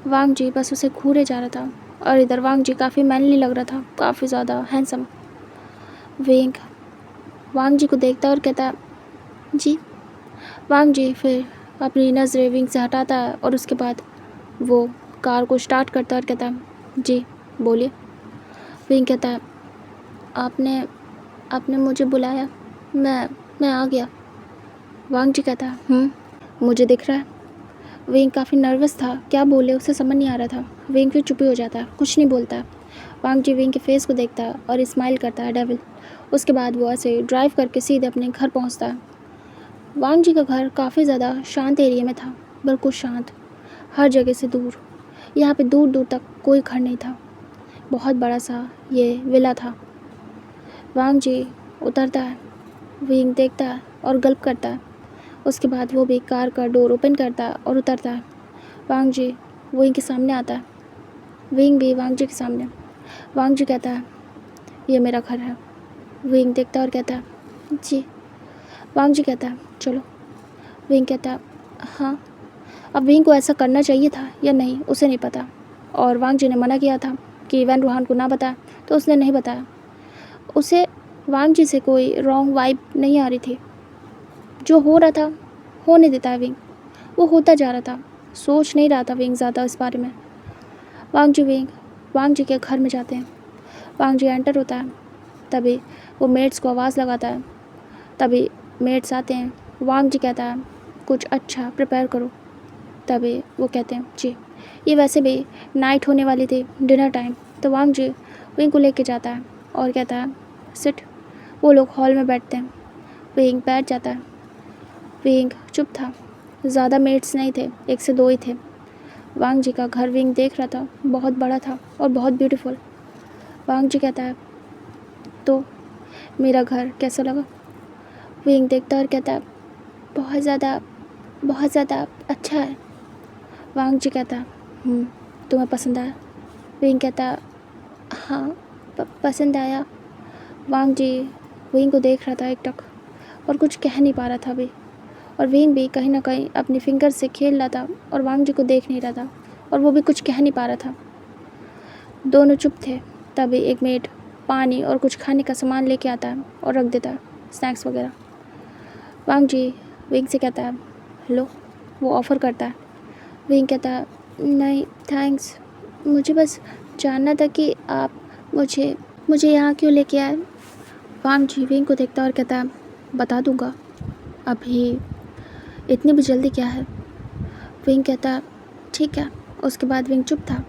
वांग जी बस उसे घूरे जा रहा था और इधर वांग जी काफ़ी मैनली लग रहा था, काफ़ी ज़्यादा हैंडसम। विंग वांग जी को देखता है और कहता है, जी। वांग जी फिर अपनी नज़रें विंग से हटाता है और उसके बाद वो कार को स्टार्ट करता है और कहता है, जी बोलिए। विंग कहता है, आपने आपने मुझे बुलाया, मैं आ गया। वांग जी कहता है, मुझे दिख रहा है। विंग काफ़ी नर्वस था, क्या बोले उसे समझ नहीं आ रहा था। विंग फिर चुप ही हो जाता है, कुछ नहीं बोलता है। वांग जी विंग के फेस को देखता है और स्माइल करता है, डेविल। उसके बाद वो ऐसे ड्राइव करके सीधे अपने घर पहुंचता है। वांग जी का घर काफ़ी ज़्यादा शांत एरिया में था, बिल्कुल शांत, हर जगह से दूर। यहाँ पे दूर दूर तक कोई घर नहीं था। बहुत बड़ा सा ये विला था। वांग जी उतरता है, विंग देखता है और गल्प करता है। उसके बाद वो भी कार का डोर ओपन करता है और उतरता है। वांग जी विंग के सामने आता है, विंग भी वांग जी के सामने। वांग जी कहता है, ये मेरा घर है। विंग देखता है और कहता है, जी। वांग जी कहता है, चलो। विंग कहता है, हाँ। अब विंग को ऐसा करना चाहिए था या नहीं उसे नहीं पता, और वांग जी ने मना किया था कि वैन रूहान को ना बताया, तो उसने नहीं बताया। उसे वांग जी से कोई रॉन्ग वाइब नहीं आ रही थी। जो हो रहा था होने देता है विंग, वो होता जा रहा था, सोच नहीं रहा था विंग ज़्यादा इस बारे में। वांग जी के घर में जाते हैं। वांग जी एंटर होता है, तभी वो मेड्स को आवाज़ लगाता है। तभी मेड्स आते हैं। वांग जी कहता है, कुछ अच्छा प्रिपेयर करो। तभी वो कहते हैं, जी। ये वैसे भी नाइट होने वाली थी, डिनर टाइम। तो वांग जी विंग को लेके जाता है और कहता है, सिट। वो लोग हॉल में बैठते हैं। विंग बैठ जाता है। विंग चुप था, ज़्यादा मेड्स नहीं थे, 1 से 2 ही थे। वांग जी का घर विंग देख रहा था, बहुत बड़ा था और बहुत ब्यूटीफुल। वांग जी कहता है, तो मेरा घर कैसा लगा। विंग देखता और कहता है, बहुत ज़्यादा अच्छा है। वांग जी कहता है, तुम्हें पसंद आया। विंग कहता है, हाँ पसंद आया। वांग जी विंग को देख रहा था एक टक और कुछ कह नहीं पा रहा था अभी, और विंग भी कहीं ना कहीं अपनी फिंगर से खेल रहा था और वांग जी को देख नहीं रहा था, और वो भी कुछ कह नहीं पा रहा था। दोनों चुप थे। तभी एक मेड पानी और कुछ खाने का सामान लेके आता है और रख देता है, स्नैक्स वगैरह। वांग जी विंग से कहता है, लो। वो ऑफ़र करता है। विंग कहता है, नहीं थैंक्स, मुझे बस जानना था कि आप मुझे यहाँ क्यों लेके आए। वांग जी विंग को देखता और कहता है, बता दूँगा, अभी इतनी भी जल्दी क्या है। विंग कहता है, ठीक है। उसके बाद विंग चुप था।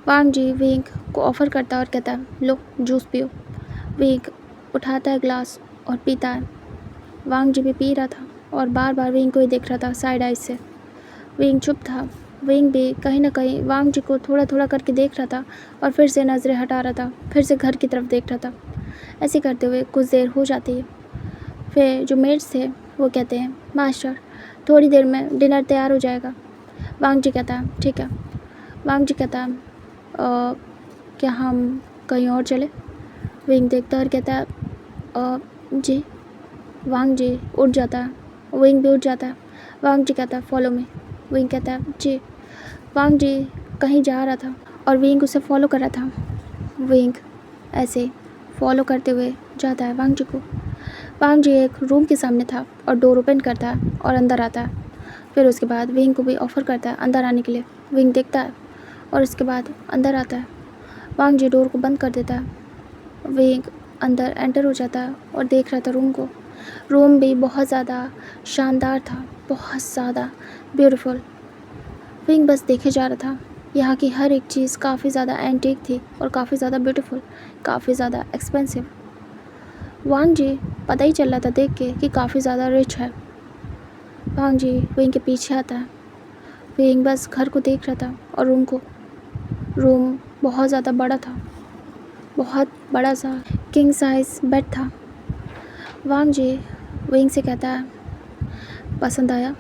वांग जी विंग को ऑफ़र करता है और कहता है, लो जूस पियो। विंग उठाता है ग्लास और पीता है। वांग जी भी पी रहा था और बार बार विंग को ही देख रहा था साइड आइज से। विंग चुप था। विंग भी कहीं ना कहीं वांग जी को थोड़ा थोड़ा करके देख रहा था और फिर से नज़रें हटा रहा था, फिर से घर की तरफ देख रहा था। ऐसे करते हुए कुछ देर हो जाती है। फिर जो मेड्स थे वो कहते हैं, मास्टर थोड़ी देर में डिनर तैयार हो जाएगा। वांग जी कहता है ठीक है। वांग जी कहता है क्या हम कहीं और चले? विंग देखता है और कहता है जी। वांग जी उठ जाता है, विंग भी उठ जाता है। वांग जी कहता है फॉलो मी। विंग कहता है जी। वांग जी कहीं जा रहा था और विंग उसे फॉलो कर रहा था। विंग ऐसे फॉलो करते हुए जाता है वांग जी को। वांग जी एक रूम के सामने था और डोर ओपन करता है और अंदर आता है। फिर उसके बाद विंग को भी ऑफ़र करता है अंदर आने के लिए। विंग देखता है और उसके बाद अंदर आता है। वांग जी डोर को बंद कर देता है। विंग अंदर एंटर हो जाता है और देख रहा था रूम को। रूम भी बहुत ज़्यादा शानदार था, बहुत ज़्यादा ब्यूटीफुल। विंग बस देखे जा रहा था। यहाँ की हर एक चीज़ काफ़ी ज़्यादा एंटीक थी और काफ़ी ज़्यादा ब्यूटीफुल, काफ़ी ज़्यादा एक्सपेंसिव। वांग जी पता ही चल रहा था देख के कि काफ़ी ज़्यादा रिच है। वांग जी विंग के पीछे आता है। विंग बस घर को देख रहा था और रूम को। रूम बहुत ज़्यादा बड़ा था, बहुत बड़ा सा किंग साइज बेड था। वांग जी विंग से कहता है पसंद आया?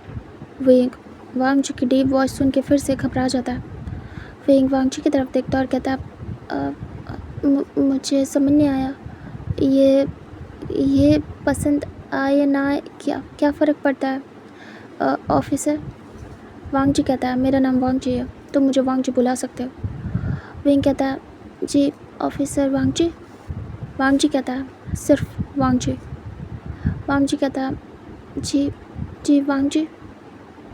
विंग वांग जी की डीप वॉइस सुन के फिर से घबरा जाता है। विंग वांग जी की तरफ देखता है और कहता है मुझे समझ नहीं आया, ये पसंद आए ना आए क्या क्या फ़र्क पड़ता है ऑफिसर? वांग जी कहता है मेरा नाम वांग जी है, तुम मुझे वांग जी बुला सकते हो। विंग कहता है जी ऑफिसर वांग जी। वांग जी कहता है सिर्फ वांग जी। वांग जी कहता है जी वांग जी।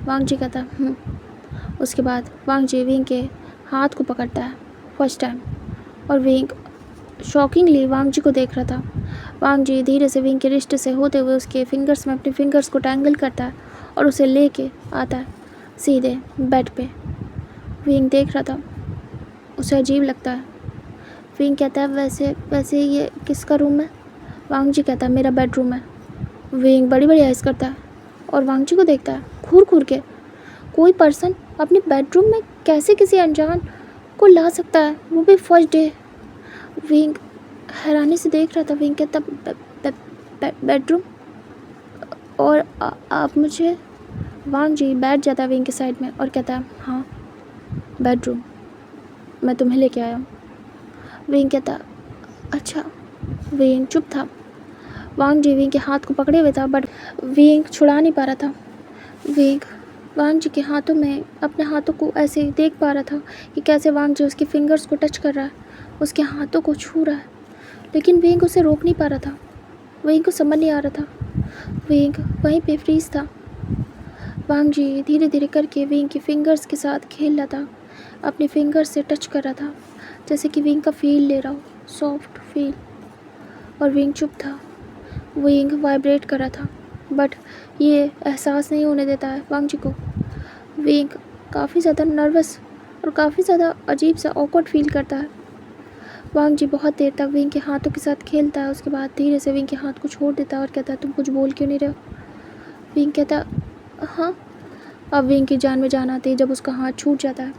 वांग जी कहता है उसके बाद वांग जी विंग के हाथ को पकड़ता है फर्स्ट टाइम और विंग शॉकिंगली वांग जी को देख रहा था। वांग जी धीरे से विंग के रिस्ट से होते हुए उसके फिंगर्स में अपने फिंगर्स को टैंगल करता है और उसे लेके आता है सीधे बेड पे। विंग देख रहा था, उसे अजीब लगता है। विंग कहता है वैसे ये किसका रूम है? वांग जी कहता है मेरा बेडरूम है। विंग बड़ी बड़ी आइज़ करता है और वांग जी को देखता है घूर घूर के। कोई पर्सन अपने बेडरूम में कैसे किसी अनजान को ला सकता है, वो भी फर्स्ट डे? विंग हैरानी से देख रहा था। विंग कहता बेडरूम और आप मुझे? वांग जी बैठ जाता है विंग के साइड में और कहता है हाँ बेडरूम, मैं तुम्हें लेके आया हूँ। विंग कहता अच्छा। विंग चुप था। वांग जी विंग के हाथ को पकड़े हुए था बट विंग छुड़ा नहीं पा रहा था। विंग वांग जी के हाथों में अपने हाथों को ऐसे देख पा रहा था कि कैसे वांग जी उसके फिंगर्स को टच कर रहा है, उसके हाथों को छू रहा है, लेकिन विंग उसे रोक नहीं पा रहा था। विंग को समझ नहीं आ रहा था। विंग वहीं पे फ्रीज था। वांग जी धीरे धीरे करके विंग के फिंगर्स के साथ खेल रहा था, अपने फिंगर्स से टच कर रहा था जैसे कि विंग का फील ले रहा हो, सॉफ्ट फील। और विंग चुप था। विंग वाइब्रेट कर रहा था बट ये एहसास नहीं होने देता है वांग जी को। विंग काफ़ी ज़्यादा नर्वस और काफ़ी ज़्यादा अजीब सा ऑकवर्ड फील करता है। वांग जी बहुत देर तक विंग के हाथों के साथ खेलता है, उसके बाद धीरे से विंग के हाथ को छोड़ देता है और कहता है तुम कुछ बोल क्यों नहीं रहे हो? विंग कहता हाँ। अब विंग की जान में जान आती है जब उसका हाथ छूट जाता है।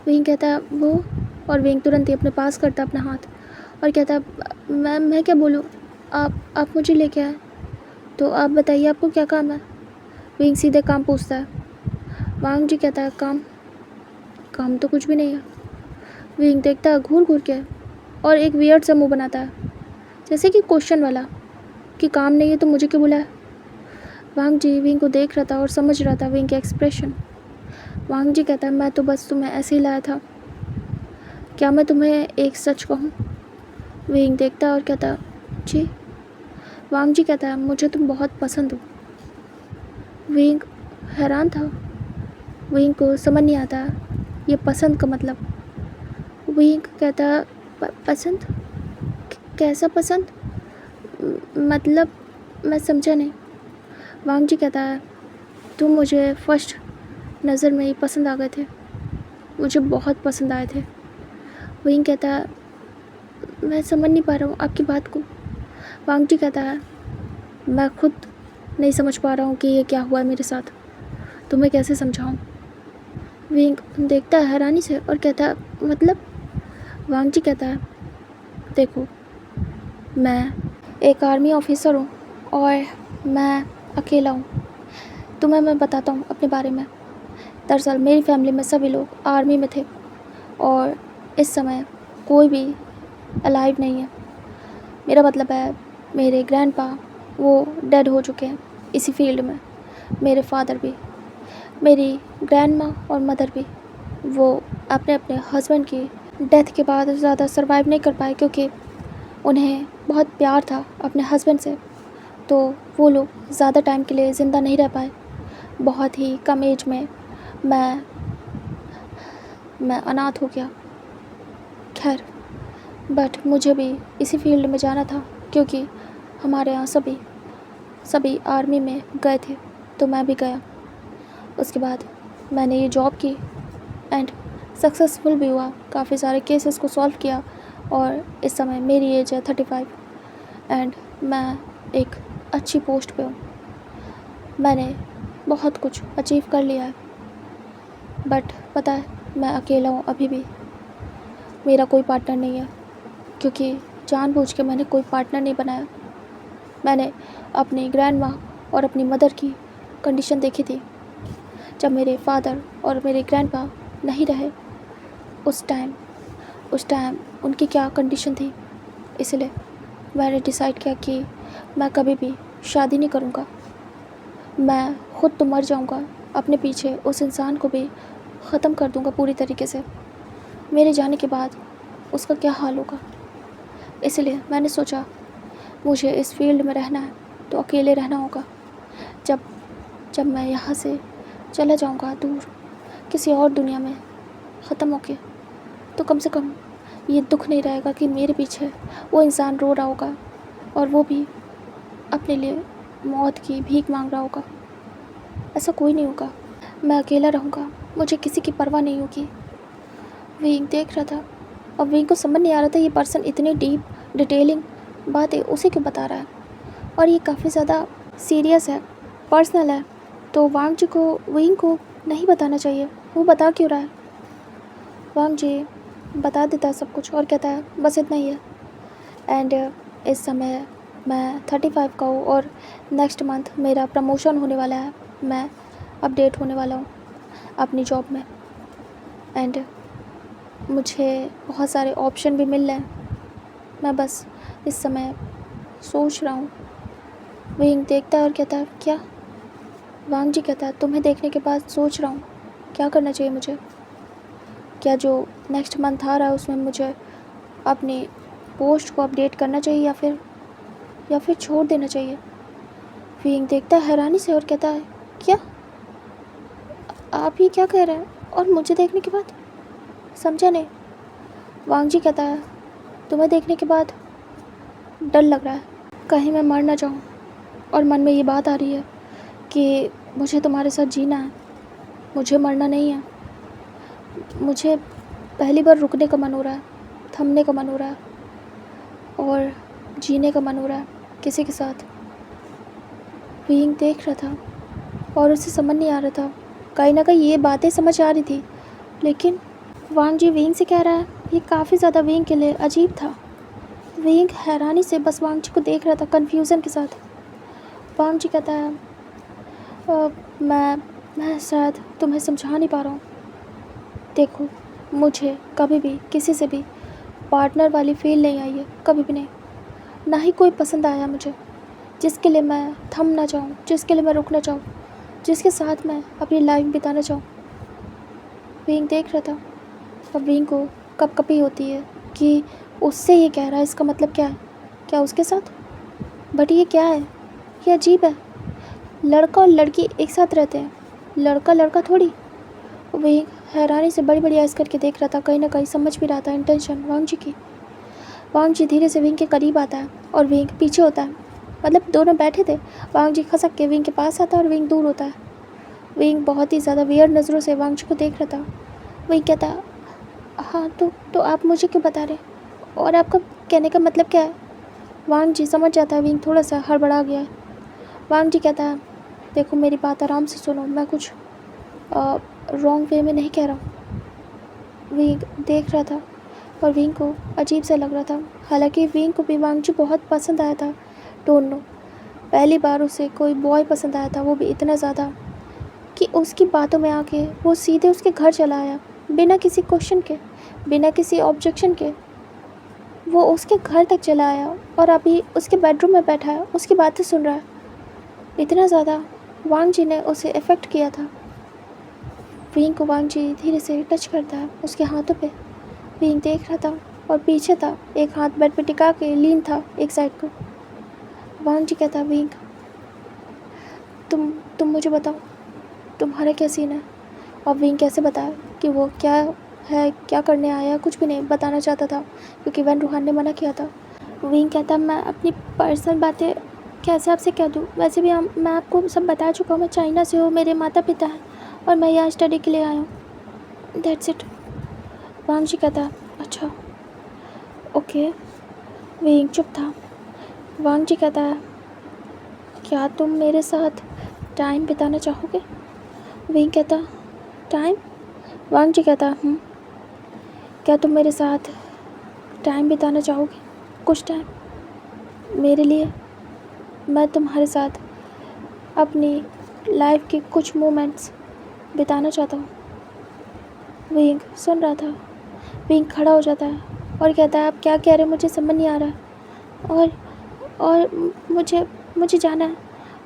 विंग कहता है वो, और विंग तुरंत ही अपने पास करता है अपना हाथ और कहता है मैं क्या बोलूँ, आप मुझे लेके आए तो आप बताइए आपको क्या काम है? विंग सीधे काम पूछता है। वांग जी कहता है काम तो कुछ भी नहीं है। विंग देखता है घूर घूर के और एक वियर्ड सा मुँह बनाता है जैसे कि क्वेश्चन वाला कि काम नहीं है तो मुझे क्यों बुलाया? वांग जी विंग को देख रहा था और समझ रहा था विंग के एक्सप्रेशन। वांग जी कहता है मैं तो बस तुम्हें ऐसे ही लाया था, क्या मैं तुम्हें एक सच कहूँ? विंग देखता है और कहता है जी। वांग जी कहता है मुझे तुम बहुत पसंद हो। विंग हैरान था। विंग को समझ नहीं आता ये पसंद का मतलब। विंग कहता है पसंद? कैसा पसंद? मतलब मैं समझा नहीं। वांग जी कहता है तुम मुझे फर्स्ट नज़र में ही पसंद आ गए थे, मुझे बहुत पसंद आए थे। विंग कहता है मैं समझ नहीं पा रहा हूँ आपकी बात को। वांग जी कहता है मैं खुद नहीं समझ पा रहा हूँ कि ये क्या हुआ है मेरे साथ, तुम्हें कैसे समझाऊँ? विंग देखता है हैरानी से और कहता है, मतलब? वांग जी कहता है, देखो, मैं एक आर्मी ऑफिसर हूँ और मैं अकेला हूँ। तुम्हें मैं बताता हूँ अपने बारे में। दरअसल मेरी फैमिली में सभी लोग आर्मी में थे और इस समय कोई भी अलाइव नहीं है। मेरा मतलब है, मेरे ग्रैंडपा वो डेड हो चुके हैं इसी फील्ड में। मेरे फादर भी, मेरी ग्रैंडमा और मदर भी, वो अपने अपने हस्बैंड की डेथ के बाद ज़्यादा सरवाइव नहीं कर पाए क्योंकि उन्हें बहुत प्यार था अपने हस्बैंड से, तो वो लोग ज़्यादा टाइम के लिए ज़िंदा नहीं रह पाए। बहुत ही कम एज में मैं अनाथ हो गया। खैर, बट मुझे भी इसी फील्ड में जाना था क्योंकि हमारे यहाँ सभी आर्मी में गए थे, तो मैं भी गया। उसके बाद मैंने ये जॉब की एंड सक्सेसफुल भी हुआ, काफ़ी सारे केसेस को सॉल्व किया और इस समय मेरी एज है 35 एंड मैं एक अच्छी पोस्ट पे हूँ। मैंने बहुत कुछ अचीव कर लिया है, बट पता है, मैं अकेला हूँ अभी भी। मेरा कोई पार्टनर नहीं है क्योंकि जानबूझ के मैंने कोई पार्टनर नहीं बनाया। मैंने अपनी ग्रैंडमा और अपनी मदर की कंडीशन देखी थी। जब मेरे फादर और मेरे ग्रैंडपा नहीं रहे, उस टाइम उनकी क्या कंडीशन थी, इसलिए मैंने डिसाइड किया कि मैं कभी भी शादी नहीं करूँगा। मैं खुद तो मर जाऊँगा, अपने पीछे उस इंसान को भी ख़त्म कर दूँगा पूरी तरीके से। मेरे जाने के बाद उसका क्या हाल होगा। इसलिए मैंने सोचा, मुझे इस फील्ड में रहना है तो अकेले रहना होगा। जब मैं यहाँ से चला जाऊँगा दूर किसी और दुनिया में ख़त्म होके, तो कम से कम ये दुख नहीं रहेगा कि मेरे पीछे वो इंसान रो रहा होगा और वो भी अपने लिए मौत की भीख मांग रहा होगा। ऐसा कोई नहीं होगा, मैं अकेला रहूँगा, मुझे किसी की परवाह नहीं होगी। विंग देख रहा था और विंग को समझ नहीं आ रहा था ये पर्सन इतनी डीप डिटेलिंग बातें उसे क्यों बता रहा है, और ये काफ़ी ज़्यादा सीरियस है, पर्सनल है, तो वांग जी को विंग को नहीं बताना चाहिए। वो बता क्यों रहा है? वांग जी बता देता है सब कुछ और कहता है, बस इतना ही है। एंड इस समय मैं 35 का हूँ और नेक्स्ट मंथ मेरा प्रमोशन होने वाला है। मैं अपडेट होने वाला हूँ अपनी जॉब में एंड मुझे बहुत सारे ऑप्शन भी मिल रहे हैं। मैं बस इस समय सोच रहा हूँ। विंग देखता है और कहता है, क्या? वांग जी कहता है, तुम्हें देखने के बाद सोच रहा हूँ क्या करना चाहिए मुझे। क्या जो नेक्स्ट मंथ आ रहा है उसमें मुझे अपनी पोस्ट को अपडेट करना चाहिए या फिर छोड़ देना चाहिए। विंग देखता है हैरानी से और कहता है, क्या? आप ये क्या कह रहे हैं? और मुझे देखने के बाद? समझा नहीं। वांग जी कहता है, तुम्हें देखने के बाद डर लग रहा है, कहीं मैं मर ना जाऊँ, और मन में ये बात आ रही है कि मुझे तुम्हारे साथ जीना है, मुझे मरना नहीं है। मुझे पहली बार रुकने का मन हो रहा है, थमने का मन हो रहा है और जीने का मन हो रहा है किसी के साथ। विंग देख रहा था और उसे समझ नहीं आ रहा था, कहीं ना कहीं ये बातें समझ आ रही थी, लेकिन वांग जी विंग से कह रहा है, ये काफ़ी ज़्यादा विंग के लिए अजीब था। विंग हैरानी से बस वांग जी को देख रहा था, कन्फ्यूज़न के साथ। वांग जी कहता है, मैं शायद तुम्हें समझा नहीं पा रहा हूँ। देखो, मुझे कभी भी किसी से भी पार्टनर वाली फील नहीं आई है, कभी भी नहीं, ना ही कोई पसंद आया मुझे जिसके लिए मैं थम ना चाहूँ, जिसके लिए मैं रुकना चाहूँ, जिसके साथ मैं अपनी लाइफ बिताना चाहूँ। विंग देख रहा था। अब विंग को कपकपी होती है कि उससे ये कह रहा है, इसका मतलब क्या है? क्या उसके साथ? बट ये क्या है? ये अजीब है। लड़का और लड़की एक साथ रहते हैं, लड़का लड़का थोड़ी। विंग हैरानी से बड़ी बड़ी आइज़ करके देख रहा था, कहीं ना कहीं समझ भी रहा था इंटेंशन वांग जी की। वांग जी धीरे से विंग के करीब आता है और विंग पीछे होता है, मतलब दोनों बैठे थे। वांग जी खसक के विंग के पास आता है और विंग दूर होता है। विंग बहुत ही ज़्यादा वियर्ड नज़रों से वांग जी को देख रहा था। विंग कहता है, हाँ तो आप मुझे क्यों बता रहे, और आपका कहने का मतलब क्या है? वांग जी समझ जाता है विंग थोड़ा सा हड़बड़ा गया है। वांग जी कहता है, देखो मेरी बात आराम से सुनो, मैं कुछ रॉन्ग वे में नहीं कह रहा हूँ। विंग देख रहा था और विंग को अजीब सा लग रहा था। हालांकि विंग को भी वांगजी बहुत पसंद आया था। डोंट नो, पहली बार उसे कोई बॉय पसंद आया था, वो भी इतना ज़्यादा कि उसकी बातों में आके वो सीधे उसके घर चला आया, बिना किसी क्वेश्चन के, बिना किसी ऑब्जेक्शन के। वो उसके घर तक चला आया और अभी उसके बेडरूम में बैठा है, उसकी बातें सुन रहा है। इतना ज़्यादा वांगजी ने उसे इफ़ेक्ट किया था। विंग को वांगजी धीरे से टच करता है उसके हाथों पे। विंग देख रहा था और पीछे था, एक हाथ बेड पे टिका के लीन था एक साइड को। वांगजी कहता, विंग तुम मुझे बताओ तुम्हारा क्या सीन है। और विंग कैसे बताया कि वो क्या है, क्या करने आया, कुछ भी नहीं बताना चाहता था क्योंकि वैन रूहान ने मना किया था। विंग कहता, मैं अपनी पर्सनल बातें कैसे आपसे कह दूँ, वैसे भी मैं आपको सब बता चुका हूँ। मैं चाइना से हूँ, मेरे माता पिता हैं और मैं यहाँ स्टडी के लिए आया हूँ, दैट्स इट। वांगजी कहता, अच्छा ओके। विंग चुप था। वांगजी कहता है, क्या तुम मेरे साथ टाइम बिताना चाहोगे। विंग कहता, टाइम। वांगजी कहता, क्या तुम मेरे साथ टाइम बिताना चाहोगे, कुछ टाइम मेरे लिए। मैं तुम्हारे साथ अपनी लाइफ के कुछ मोमेंट्स बिताना चाहता हूँ। विंग सुन रहा था। विंग खड़ा हो जाता है और कहता है, आप क्या कह रहे हैं, मुझे समझ नहीं आ रहा है और मुझे जाना है।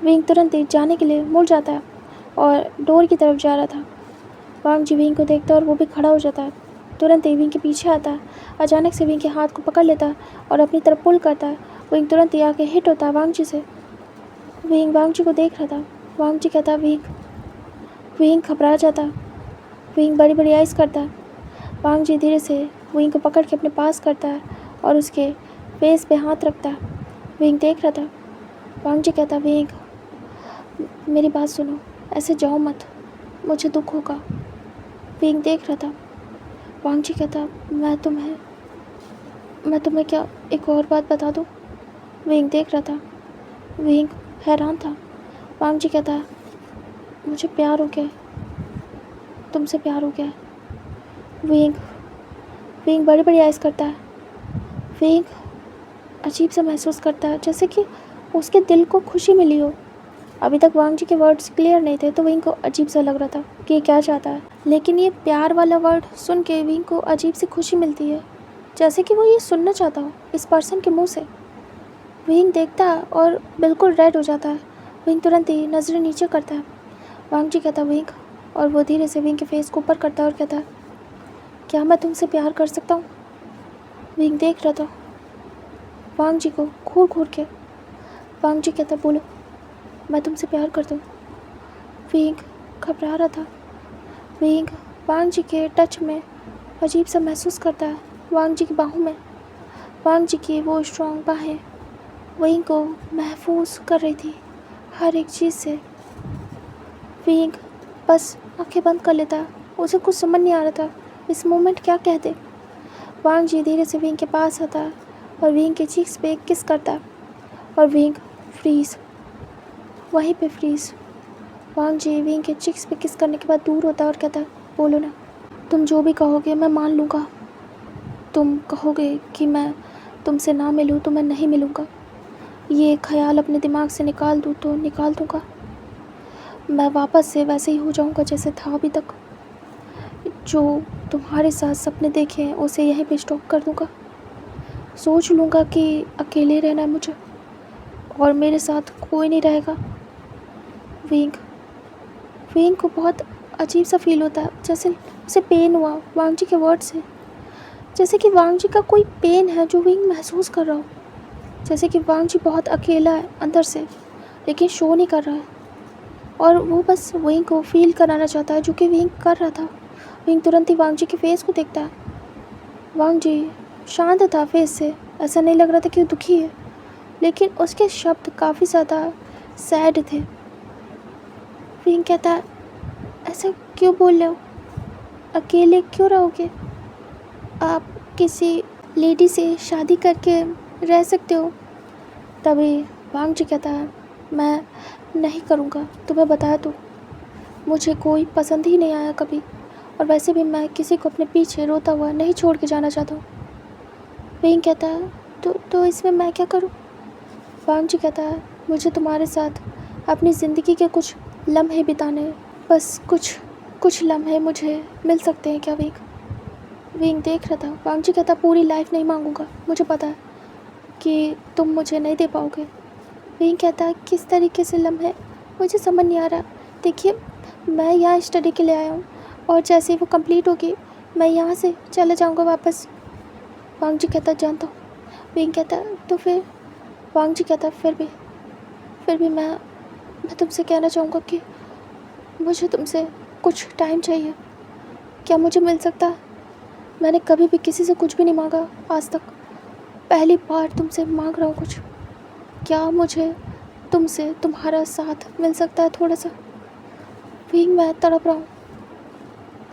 विंग तुरंत ही जाने के लिए मुड़ जाता है और डोर की तरफ जा रहा था। वांगजी विंग को देखता है और वो भी खड़ा हो जाता है। तुरंत ही विंग के पीछे आता है। अचानक से विंग के हाथ को पकड़ लेता है और अपनी तरफ पुल करता है। विंग तुरंत ही आके हिट होता है वांगजी से। विंग वांगजी को देख रहा था। वांगजी कहता, विंग घबरा जाता है। विंग बड़ी बड़ी आइज़ करता है। वांगजी धीरे से विंग को पकड़ के अपने पास करता है और उसके फेस पे हाथ रखता है। विंग देख रहा था। वांगजी कहता, विंग मेरी बात सुनो, ऐसे जाओ मत, मुझे दुख होगा। विंग देख रहा था। वांगजी कहता, मैं तुम्हें क्या एक और बात बता दूँ। विंग देख रहा था। विंग हैरान था। वांगजी कहता, मुझे प्यार हो गया, तुमसे प्यार हो गया। विंग बड़ी बड़ी आइज़ करता है। विंग अजीब सा महसूस करता है, जैसे कि उसके दिल को खुशी मिली हो। अभी तक वांगजी के वर्ड्स क्लियर नहीं थे तो विंग को अजीब सा लग रहा था कि ये क्या चाहता है, लेकिन ये प्यार वाला वर्ड सुन के विंग को अजीब सी खुशी मिलती है, जैसे कि वो ये सुनना चाहता हो इस पर्सन के मुंह से। विंग देखता है और बिल्कुल रेड हो जाता है। विंग तुरंत ही नज़रें नीचे करता है। वांगजी कहता, विंग, और वो धीरे से विंग के फेस को ऊपर करता है और कहता है, क्या मैं तुमसे प्यार कर सकता हूँ। विंग देख रहा था वांगजी को घूर घूर के। वांगजी कहता, बोलो, मैं तुमसे प्यार करता हूँ। विंग घबरा रहा था। विंग वांगजी के टच में अजीब सा महसूस करता है, वांगजी की बाहों में। वांगजी की वो स्ट्रॉन्ग बाहें विंग को महफूज कर रही थी हर एक चीज़ से। विंग बस आंखें बंद कर लेता, उसे कुछ समझ नहीं आ रहा था इस मोमेंट क्या कह दे। वांगजी धीरे से विंग के पास आता है और विंग के चीक्स पे किस करता है और विंग फ्रीज, वहीं पे फ्रीज। वांगजी विंग के चिक्स पे किस करने के बाद दूर होता है और कहता है, बोलो ना, तुम जो भी कहोगे मैं मान लूँगा। तुम कहोगे कि मैं तुमसे ना मिलूँ तो मैं नहीं मिलूँगा। ये ख्याल अपने दिमाग से निकाल दूँ तो निकाल दूँगा। मैं वापस से वैसे ही हो जाऊँगा जैसे था अभी तक। जो तुम्हारे साथ सपने देखे हैं उसे यहीं पे स्टॉप कर दूँगा। सोच लूँगा कि अकेले रहना है मुझे और मेरे साथ कोई नहीं रहेगा। विंग को बहुत अजीब सा फील होता है, जैसे उसे पेन हुआ वांगजी के वर्ड से, जैसे कि वांगजी का कोई पेन है जो विंग महसूस कर रहा हो, जैसे कि वांगजी बहुत अकेला है अंदर से लेकिन शो नहीं कर रहा है और वो बस विंग को फील कराना चाहता है जो कि विंग कर रहा था। विंग तुरंत ही वांगजी के फेस को देखता है। वांगजी शांत था फेस से, ऐसा नहीं लग रहा था कि वो दुखी है, लेकिन उसके शब्द काफ़ी ज़्यादा सैड थे। विंग कहता है, ऐसा क्यों बोल रहे हो, अकेले क्यों रहोगे, आप किसी लेडी से शादी करके रह सकते हो। तभी वांगजी कहता है, मैं नहीं करूँगा, तुम्हें बताया तो, मुझे कोई पसंद ही नहीं आया कभी, और वैसे भी मैं किसी को अपने पीछे रोता हुआ नहीं छोड़ के जाना चाहता हूँ। विंग कहता है, तो इसमें मैं क्या करूँ? वांग जी कहता है, मुझे तुम्हारे साथ अपनी ज़िंदगी के कुछ लम्हे बिताने हैं। बस कुछ लम्हे मुझे मिल सकते हैं क्या विंग? विंग देख रहा था। वांग जी कहता, पूरी लाइफ नहीं मांगूंगा, मुझे पता है कि तुम मुझे नहीं दे पाओगे। विंग कहता है, किस तरीके से लम्हे? मुझे समझ नहीं आ रहा। देखिए, मैं यहाँ स्टडी के लिए आया हूँ, और जैसे ही वो कंप्लीट होगी मैं यहाँ से चले जाऊँगा वापस। वांग जी कहता, जानता हूँ। विंग कहता, तो फिर? वांग जी कहता, फिर भी मैं तुमसे कहना चाहूँगा कि मुझे तुमसे कुछ टाइम चाहिए। क्या मुझे मिल सकता है? मैंने कभी भी किसी से कुछ भी नहीं मांगा आज तक, पहली बार तुमसे मांग रहा हूँ कुछ। क्या मुझे तुमसे तुम्हारा साथ मिल सकता है थोड़ा सा? विंग, मैं तड़प रहा हूँ,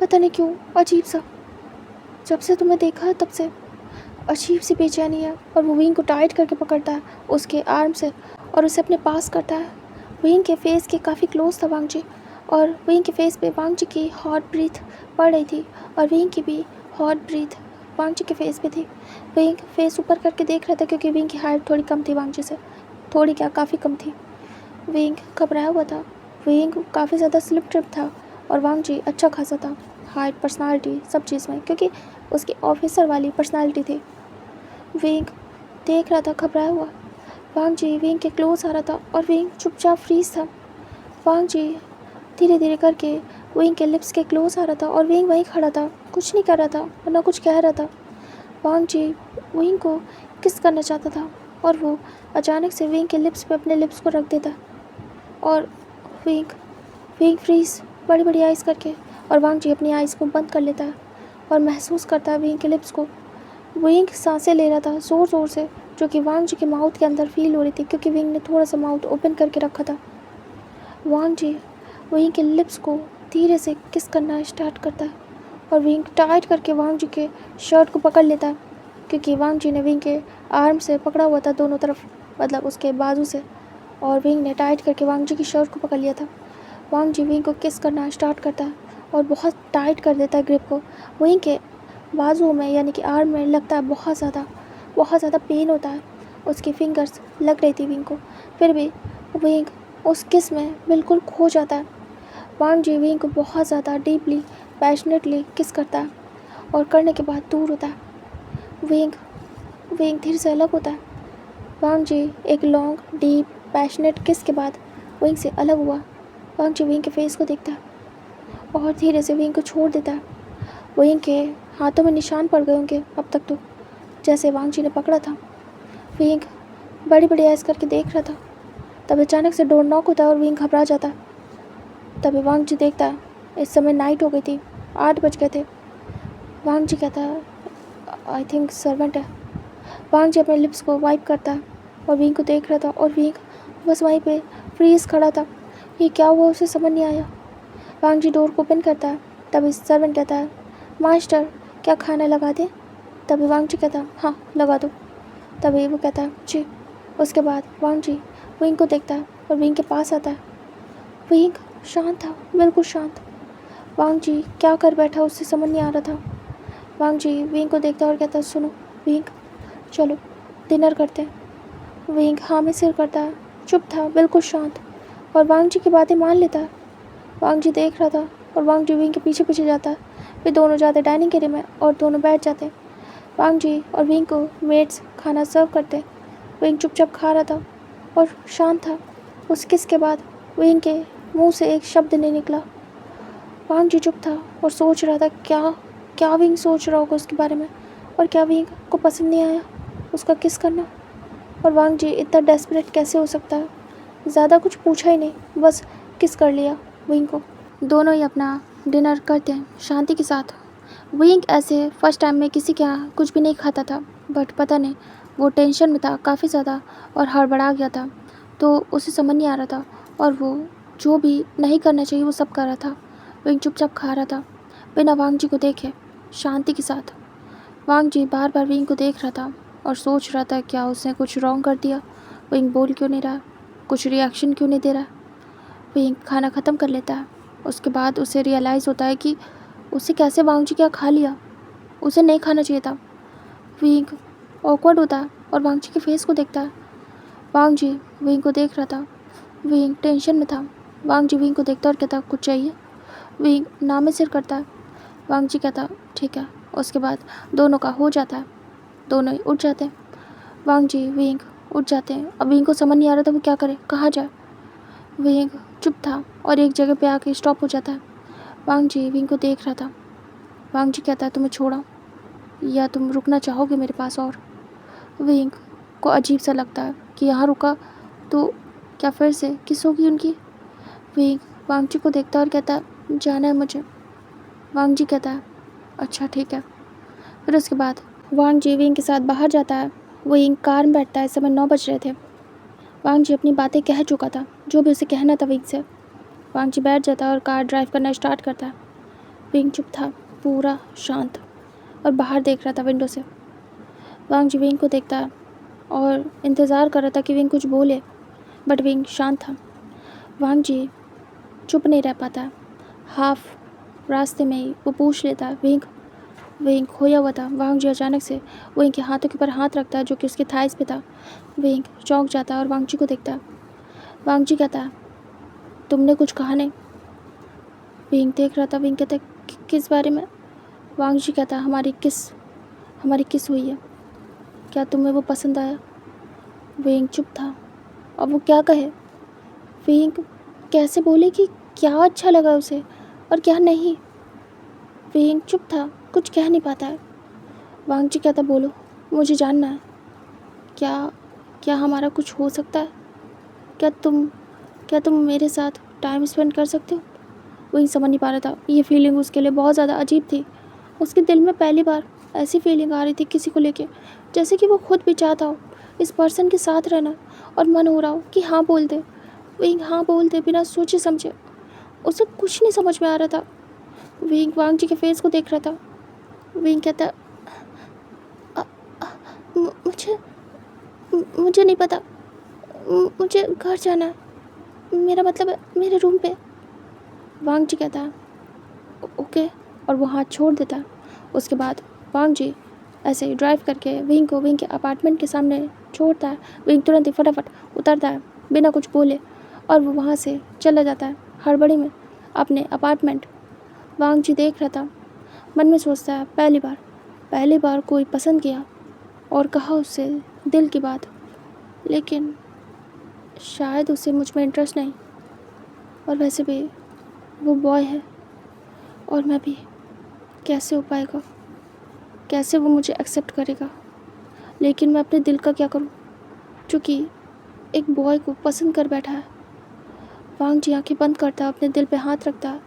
पता नहीं क्यों, अजीब सा। जब से तुम्हें देखा है तब से अजीब सी बेचैनी है। और वो विंग को टाइट करके पकड़ता है उसके आर्म से और उसे अपने पास करता है। विंग के फेस के काफ़ी क्लोज था वांग जी, और विंग के फेस पे वांग जी की हॉट ब्रीथ पड़ रही थी, और विंग की भी हॉट ब्रीथ वांग जी के फेस पे थी। विंग फेस ऊपर करके देख रहा था क्योंकि विंग की हाइट थोड़ी कम थी वांग जी से, थोड़ी क्या काफ़ी कम थी। विंग घबराया हुआ था। विंग काफ़ी ज़्यादा स्लिप ट्रिप था, और वांग जी अच्छा खासा था, हाइट, पर्सनालिटी, सब चीज़ में, क्योंकि उसकी ऑफिसर वाली पर्सनालिटी थी। विंग देख रहा था घबराया हुआ। वांग जी विंग के क्लोज आ रहा था, और विंग चुपचाप फ्रीज था। वांग जी धीरे धीरे करके विंग के लिप्स के क्लोज आ रहा था, और विंग वहीं खड़ा था, कुछ नहीं कर रहा था और ना कुछ कह रहा था। वांग जी विंग को किस करना चाहता था, और वो अचानक से विंग के लिप्स पे अपने लिप्स को रख देता, और विंग फ्रीज बड़ी बड़ी आइज़ करके, और वांग जी अपनी आइज़ को बंद कर लेता है और महसूस करता है विंग के लिप्स को। विंग सांसें ले रहा था ज़ोर ज़ोर से, जो कि वांग जी के माउथ के अंदर फील हो रही थी, क्योंकि विंग ने थोड़ा सा माउथ ओपन करके रखा था। वांग जी विंग के लिप्स को धीरे से किस करना स्टार्ट करता है, और विंग टाइट करके वांग जी के शर्ट को पकड़ लेता है, क्योंकि वांग जी ने विंग के आर्म से पकड़ा हुआ था दोनों तरफ, मतलब उसके बाजू से, और विंग ने टाइट करके वांग जी की शर्ट को पकड़ लिया था। वांग जी विंग को किस करना स्टार्ट करता है और बहुत टाइट कर देता है ग्रिप को। विंग के बाजुओं में यानी कि आर्म में लगता है बहुत ज़्यादा पेन होता है। उसकी फिंगर्स लग रही थी विंग को, फिर भी विंग उस किस में बिल्कुल खो जाता है। वांग जी विंग को बहुत ज़्यादा डीपली पैशनेटली किस करता है, और करने के बाद दूर होता है। विंग धीरे से अलग होता है। वांग जी एक लॉन्ग डीप पैशनेट किस के बाद विंग से अलग हुआ। वांग जी विंग के फेस को देखता है और धीरे से विंग को छोड़ देता है। विंग के हाथों में निशान पड़ गए होंगे अब तक, तो जैसे वांग जी ने पकड़ा था। विंग बड़ी बड़ी ऐस करके देख रहा था। तब अचानक से डोर नॉक होता है और विंग घबरा जाता है। तभी वांग जी देखता है इस समय नाइट हो गई थी, 8 बज गए थे। वांग जी कहता है, आई थिंक सर्वेंट है। वांग जी अपने लिप्स को वाइप करता है और विंग को देख रहा था, और विंग बस वहीं पे फ्रीज खड़ा था। ये क्या हुआ उसे समझ नहीं आया। वांग जी डोर को ओपन करता है। तभी सर्वेंट कहता है, मास्टर क्या खाना लगा दें? तभी वांग जी कहता है, हाँ लगा दो। तभी वो कहता है, जी। उसके बाद वांग जी विंग को देखता है और विंग के पास आता है। विंग शांत था, बिल्कुल शांत। वांग जी क्या कर बैठा उससे समझ नहीं आ रहा था। वांग जी विंग को देखता है और कहता है, सुनो विंग, चलो डिनर करते हैं। विंग हाँ में सिर करता है, चुप था, बिल्कुल शांत, और वांग जी की बातें मान लेता है। वांग जी देख रहा था, और वांग जी विंग के पीछे पीछे जाता है। वे दोनों जाते डाइनिंग एरिया में और दोनों बैठ जाते हैं। वांग जी और विंग को मेट्स खाना सर्व करते। विंग चुपचाप खा रहा था और शांत था। उस किस के बाद विंग के मुंह से एक शब्द नहीं निकला। वांग जी चुप था और सोच रहा था क्या विंग सोच रहा होगा उसके बारे में, और क्या विंग को पसंद नहीं आया उसका किस करना, और वांग जी इतना डेस्परेट कैसे हो सकता है। ज़्यादा कुछ पूछा ही नहीं, बस किस कर लिया विंग को। दोनों ही अपना डिनर करते हैं शांति के साथ। विंग ऐसे फर्स्ट टाइम में किसी के यहाँ कुछ भी नहीं खाता था, बट पता नहीं वो टेंशन में था काफ़ी ज़्यादा और हड़बड़ा गया था, तो उसे समझ नहीं आ रहा था, और वो जो भी नहीं करना चाहिए वो सब कर रहा था। विंग चुपचाप खा रहा था बिना वांग जी को देखे, शांति के साथ। वांग जी बार बार विंग को देख रहा था और सोच रहा था क्या उसने कुछ रॉन्ग कर दिया, विंग बोल क्यों नहीं रहा, कुछ रिएक्शन क्यों नहीं दे रहा। विंग खाना ख़त्म कर लेता है उसके बाद उसे रियलाइज़ होता है कि उसे कैसे वांग जी क्या खा लिया, उसे नहीं खाना चाहिए था। विंग ऑकवर्ड होता है और वांग जी के फेस को देखता है। वांग जी विंग को देख रहा था। विंग टेंशन में था। वांग जी विंग को देखता और कहता कुछ चाहिए। विंग ना में सिर करता है। वांग जी कहता ठीक है। उसके बाद दोनों का हो जाता है, दोनों ही उठ जाते हैं। वांग जी विंग उठ जाते हैं। अब विंग को समझ नहीं आ रहा था वो क्या करे, कहाँ जाए। विंग चुप था और एक जगह पे आके स्टॉप हो जाता है। वांग जी विंग को देख रहा था। वांग जी कहता है तुम्हें छोड़ा या तुम रुकना चाहोगे मेरे पास। और विंग को अजीब सा लगता है कि यहाँ रुका तो क्या फिर से किस होगी उनकी। विंग वांग जी को देखता है और कहता है जाना है मुझे। वांग जी कहता है अच्छा ठीक है। फिर उसके बाद वांग जी विंग के साथ बाहर जाता है। विंग कार में बैठता है। इस समय 9 बज रहे थे। वांग जी अपनी बातें कह चुका था, जो भी उसे कहना था विंग से। वांग जी बैठ जाता है और कार ड्राइव करना स्टार्ट करता है। विंग चुप था, पूरा शांत, और बाहर देख रहा था विंडो से। वांग जी विंग को देखता है और इंतज़ार कर रहा था कि विंग कुछ बोले, बट विंग शांत था। वांग जी चुप नहीं रह पाता है। हाफ रास्ते में ही वो पूछ लेता है विंग। विंग खोया हुआ था। वांग जी अचानक से विंग के हाथों के ऊपर हाथ रखता है जो कि उसके थाइस पे था। विंग चौंक जाता है और वांग जी को देखता है। वांग जी कहता है तुमने कुछ कहा नहीं। विंग देख रहा था। विंग कहता है किस बारे में। वांग जी कहता है हमारी किस हुई है, क्या तुम्हें वो पसंद आया। विंग चुप था। अब वो क्या कहे। विंग कैसे बोले कि क्या अच्छा लगा उसे और क्या नहीं। विंग चुप था, कुछ कह नहीं पाता है। वांग जी कहता बोलो, मुझे जानना है, क्या हमारा कुछ हो सकता है। क्या तुम मेरे साथ टाइम स्पेंड कर सकते हो। विंग समझ नहीं पा रहा था। ये फीलिंग उसके लिए बहुत ज़्यादा अजीब थी। उसके दिल में पहली बार ऐसी फीलिंग आ रही थी किसी को लेके, जैसे कि वो खुद भी चाहता हो इस पर्सन के साथ रहना, और मन हो रहा हो कि हाँ बोल दे। विंग हाँ बोल दे बिना सोचे समझे। उसे कुछ नहीं समझ में आ रहा था। विंग वांग जी के फेस को देख रहा था। विंग कहता "अ- अ- मुझे मुझे नहीं पता, मुझे घर जाना है, मेरा मतलब है मेरे रूम पे। वांग जी कहता है ओके, और वो हाथ छोड़ देता है। उसके बाद वांग जी ऐसे ही ड्राइव करके विंग को विंग के अपार्टमेंट के सामने छोड़ता है। विंग तुरंत ही फटाफट उतरता है बिना कुछ बोले, और वो वहाँ से चला जाता है हड़बड़ी में अपने अपार्टमेंट। वांग जी देख रहा था, मन में सोचता है पहली बार कोई पसंद किया और कहा उससे दिल की बात, लेकिन शायद उसे मुझ में इंटरेस्ट नहीं, और वैसे भी वो बॉय है और मैं भी, कैसे हो पाएगा, कैसे वो मुझे एक्सेप्ट करेगा। लेकिन मैं अपने दिल का क्या करूं, क्योंकि एक बॉय को पसंद कर बैठा है। वांग जी आंखें बंद करता है, अपने दिल पे हाथ रखता है,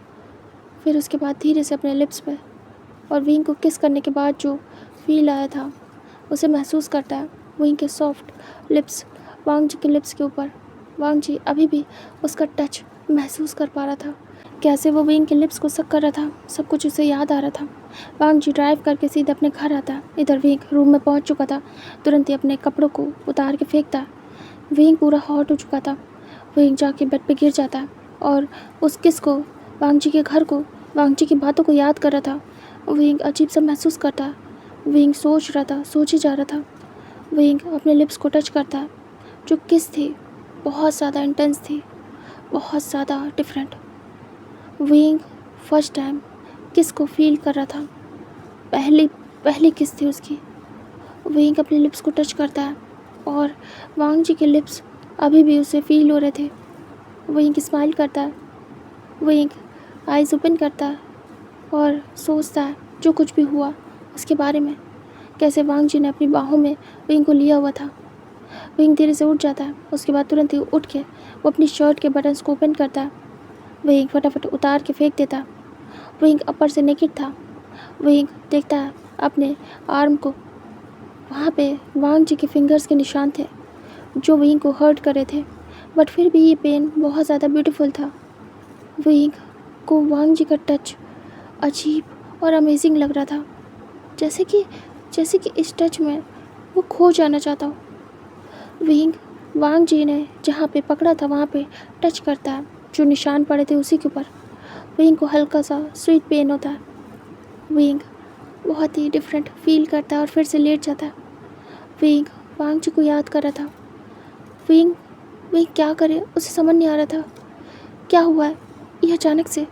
फिर उसके बाद धीरे से अपने लिप्स पे, और विंग को किस करने के बाद जो फील आया था उसे महसूस करता है। विंग के सॉफ्ट लिप्स वांग जी के लिप्स के ऊपर। वांग जी अभी भी उसका टच महसूस कर पा रहा था, कैसे वो विंग के लिप्स को सक कर रहा था। सब कुछ उसे याद आ रहा था। वांग जी ड्राइव करके सीधे अपने घर आता है। इधर विंग रूम में पहुंच चुका था। तुरंत ही अपने कपड़ों को उतार के फेंकता है। विंग पूरा हॉट हो चुका था। विंग जाके बेड पे गिर जाता है और उस किस को, वांग जी के घर को, वांग जी की बातों को याद कर रहा था। विंग अजीब सा महसूस करता है। विंग सोच रहा था, सोच ही जा रहा था। विंग अपने लिप्स को टच करता है। जो किस थी बहुत ज़्यादा इंटेंस थी, बहुत ज़्यादा डिफरेंट। विंग फर्स्ट टाइम किस को फील कर रहा था। पहली किस थी उसकी। विंग अपने लिप्स को टच करता है और वांग जी के लिप्स अभी भी उसे फील हो रहे थे। विंग स्माइल करता है। विंग आइज़ ओपन करता है और सोचता है जो कुछ भी हुआ उसके बारे में, कैसे वांग जी ने अपनी बाहों में विंग को लिया हुआ था। विंग धीरे से उठ जाता है। उसके बाद तुरंत ही उठ के वो अपनी शर्ट के बटन्स को ओपन करता है। विंग फटाफट उतार के फेंक देता है। विंग अपर से नेकेड था। विंग देखता है अपने आर्म को, वहाँ पे वांग जी के फिंगर्स के निशान थे जो विंग को हर्ट कर रहे थे, बट फिर भी ये पेन बहुत ज़्यादा ब्यूटीफुल था। विंग को वांग जी का टच अजीब और अमेजिंग लग रहा था, जैसे कि इस टच में वो खो जाना चाहता हो। विंग वांग जी ने जहाँ पे पकड़ा था वहाँ पे टच करता है, जो निशान पड़े थे उसी के ऊपर। विंग को हल्का सा स्वीट पेन होता है। विंग बहुत ही डिफरेंट फील करता है और फिर से लेट जाता है। विंग वांग जी को याद कर रहा था। विंग विंग क्या करे, उसे समझ नहीं आ रहा था क्या हुआ है ये अचानक से।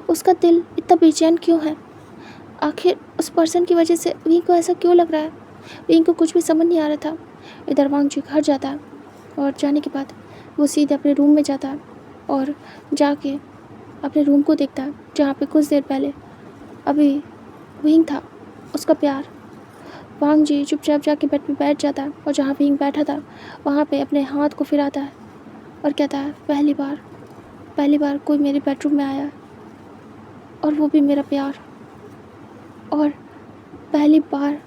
उसका दिल इतना बेचैन क्यों है? आखिर उस पर्सन की वजह से विंग को ऐसा क्यों लग रहा है? विंग को कुछ भी समझ नहीं आ रहा था। इधर वांग जी घर जाता है और जाने के बाद वो सीधे अपने रूम में जाता है और जाके अपने रूम को देखता है जहाँ पे कुछ देर पहले अभी विंग था, उसका प्यार। वांग जी चुपचाप जाके बेड पे बैठ जाता है और जहाँ विंग बैठा था वहाँ पे अपने हाथ को फिराता है और कहता है, पहली बार कोई मेरे बेडरूम में आया और वो भी मेरा प्यार। और पहली बार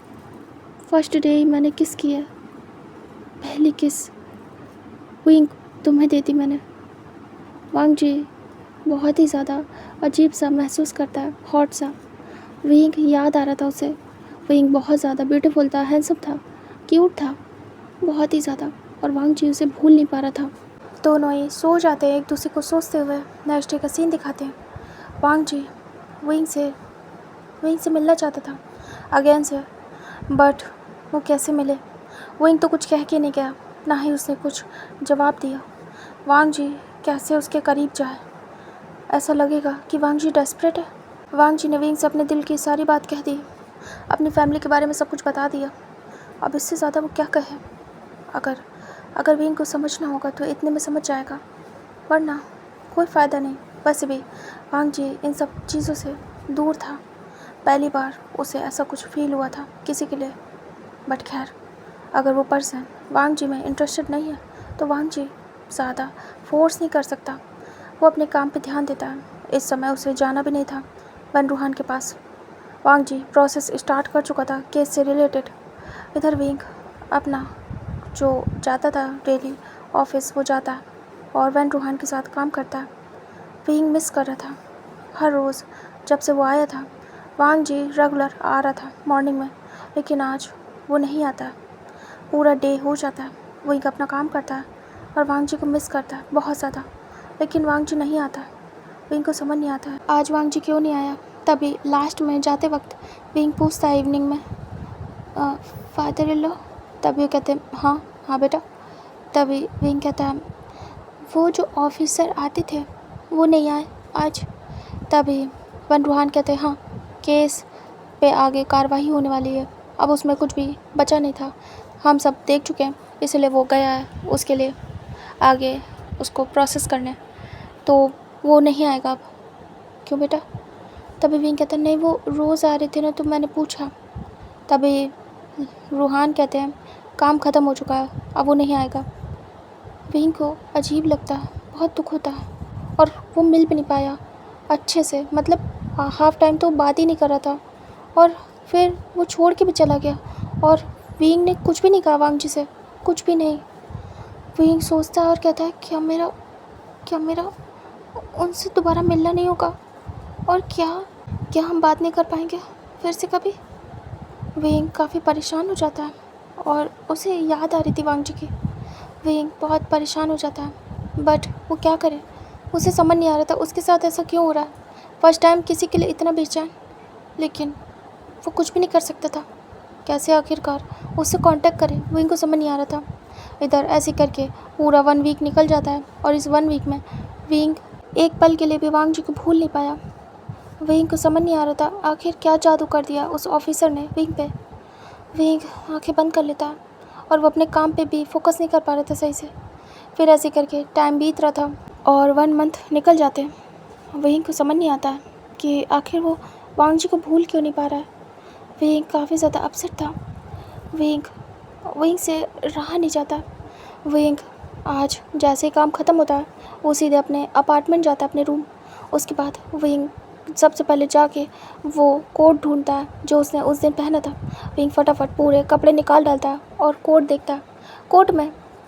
फर्स्ट डे ही मैंने किस की है, पहली किस विंग तुम्हें देती मैंने। वांग जी बहुत ही ज़्यादा अजीब सा महसूस करता है, हॉट सा। विंग याद आ रहा था उसे। विंग बहुत ज़्यादा ब्यूटीफुल था, हैंडसम था, क्यूट था, बहुत ही ज़्यादा, और वांग जी उसे भूल नहीं पा रहा था। दोनों ही सो जाते हैं एक दूसरे को सोचते हुए। नेक्स्ट डे का सीन दिखाते हैं। वांग जी विंग से मिलना चाहता था अगेन से, बट वो कैसे मिले? विंग तो कुछ कह के नहीं गया, ना ही उसने कुछ जवाब दिया। वांग जी कैसे उसके करीब जाए? ऐसा लगेगा कि वांग जी डेस्परेट है। वांग जी ने विंग से अपने दिल की सारी बात कह दी, अपनी फैमिली के बारे में सब कुछ बता दिया। अब इससे ज़्यादा वो क्या कहे? अगर विंग को समझना होगा तो इतने में समझ जाएगा, वरना कोई फ़ायदा नहीं। वैसे भी वांग जी इन सब चीज़ों से दूर था। पहली बार उसे ऐसा कुछ फील हुआ था किसी के लिए। बट खैर, अगर वो पर्सन वांग जी में इंटरेस्टेड नहीं है तो वांग जी ज़्यादा फोर्स नहीं कर सकता। वो अपने काम पे ध्यान देता है। इस समय उसे जाना भी नहीं था वन रूहान के पास। वांग जी प्रोसेस स्टार्ट कर चुका था केस से रिलेटेड। इधर विंग अपना जो जाता था डेली ऑफिस वो जाता है और वन रूहान के साथ काम करता है। विंग मिस कर रहा था हर रोज़। जब से वो आया था वांग जी रेगुलर आ रहा था मॉर्निंग में, लेकिन आज वो नहीं आता है। पूरा डे हो जाता है, विंग अपना काम करता है और वांग जी को मिस करता है बहुत ज़्यादा, लेकिन वांग जी नहीं आता है। विंग को समझ नहीं आता है आज वांग जी क्यों नहीं आया। तभी लास्ट में जाते वक्त विंग पूछता है इवनिंग में, फादर इन लॉ? तभी वो कहते हैं हाँ बेटा। तभी विंग कहता है, वो जो ऑफिसर आते थे वो नहीं आए आज। तभी वन रूहान कहते हैं, हाँ केस पे आगे कार्रवाई होने वाली है, अब उसमें कुछ भी बचा नहीं था, हम सब देख चुके हैं, इसलिए वो गया है उसके लिए आगे उसको प्रोसेस करने, तो वो नहीं आएगा अब। क्यों बेटा? तभी विंग कहता है, नहीं वो रोज़ आ रहे थे ना तो मैंने पूछा। तभी रूहान कहते हैं, काम ख़त्म हो चुका है, अब वो नहीं आएगा। विंग को अजीब लगता है, बहुत दुख होता है, और वो मिल भी नहीं पाया अच्छे से। मतलब हाफ टाइम तो बात ही नहीं कर रहा था और फिर वो छोड़ के भी चला गया और विंग ने कुछ भी नहीं कहा वांग जी से, कुछ भी नहीं। विंग सोचता है और कहता है, क्या मेरा उनसे दोबारा मिलना नहीं होगा, और क्या हम बात नहीं कर पाएंगे फिर से कभी? विंग काफ़ी परेशान हो जाता है और उसे याद आ रही थी वांग जी की। विंग बहुत परेशान हो जाता है, बट वो क्या करे? उसे समझ नहीं आ रहा था उसके साथ ऐसा क्यों हो रहा है। फर्स्ट टाइम किसी के लिए इतना बेचैन, लेकिन वो कुछ भी नहीं कर सकता था। कैसे आखिरकार उससे कांटेक्ट करे, विंग को समझ नहीं आ रहा था। इधर ऐसे करके पूरा 1 वीक निकल जाता है और इस 1 वीक में विंग एक पल के लिए भी वांग जी को भूल नहीं पाया। विंग को समझ नहीं आ रहा था आखिर क्या जादू कर दिया उस ऑफिसर ने विंग पे। विंग आंखें बंद कर लेता और वो अपने काम पे भी फोकस नहीं कर पा रहा था सही से। फिर ऐसे करके टाइम बीत रहा था और 1 मंथ निकल जाते हैं। विंग को समझ नहीं आता कि आखिर वो वांग जी को भूल क्यों नहीं पा रहा है। विंग काफ़ी ज़्यादा अपसेट था। विंग से रहा नहीं जाता। विंग आज जैसे ही काम ख़त्म होता है वो सीधे अपने अपार्टमेंट जाता है, अपने रूम। उसके बाद विंग सबसे पहले जाके वो कोट ढूंढता है जो उसने उस दिन पहना था। विंग फटाफट पूरे कपड़े निकाल डालता है और कोट देखता है।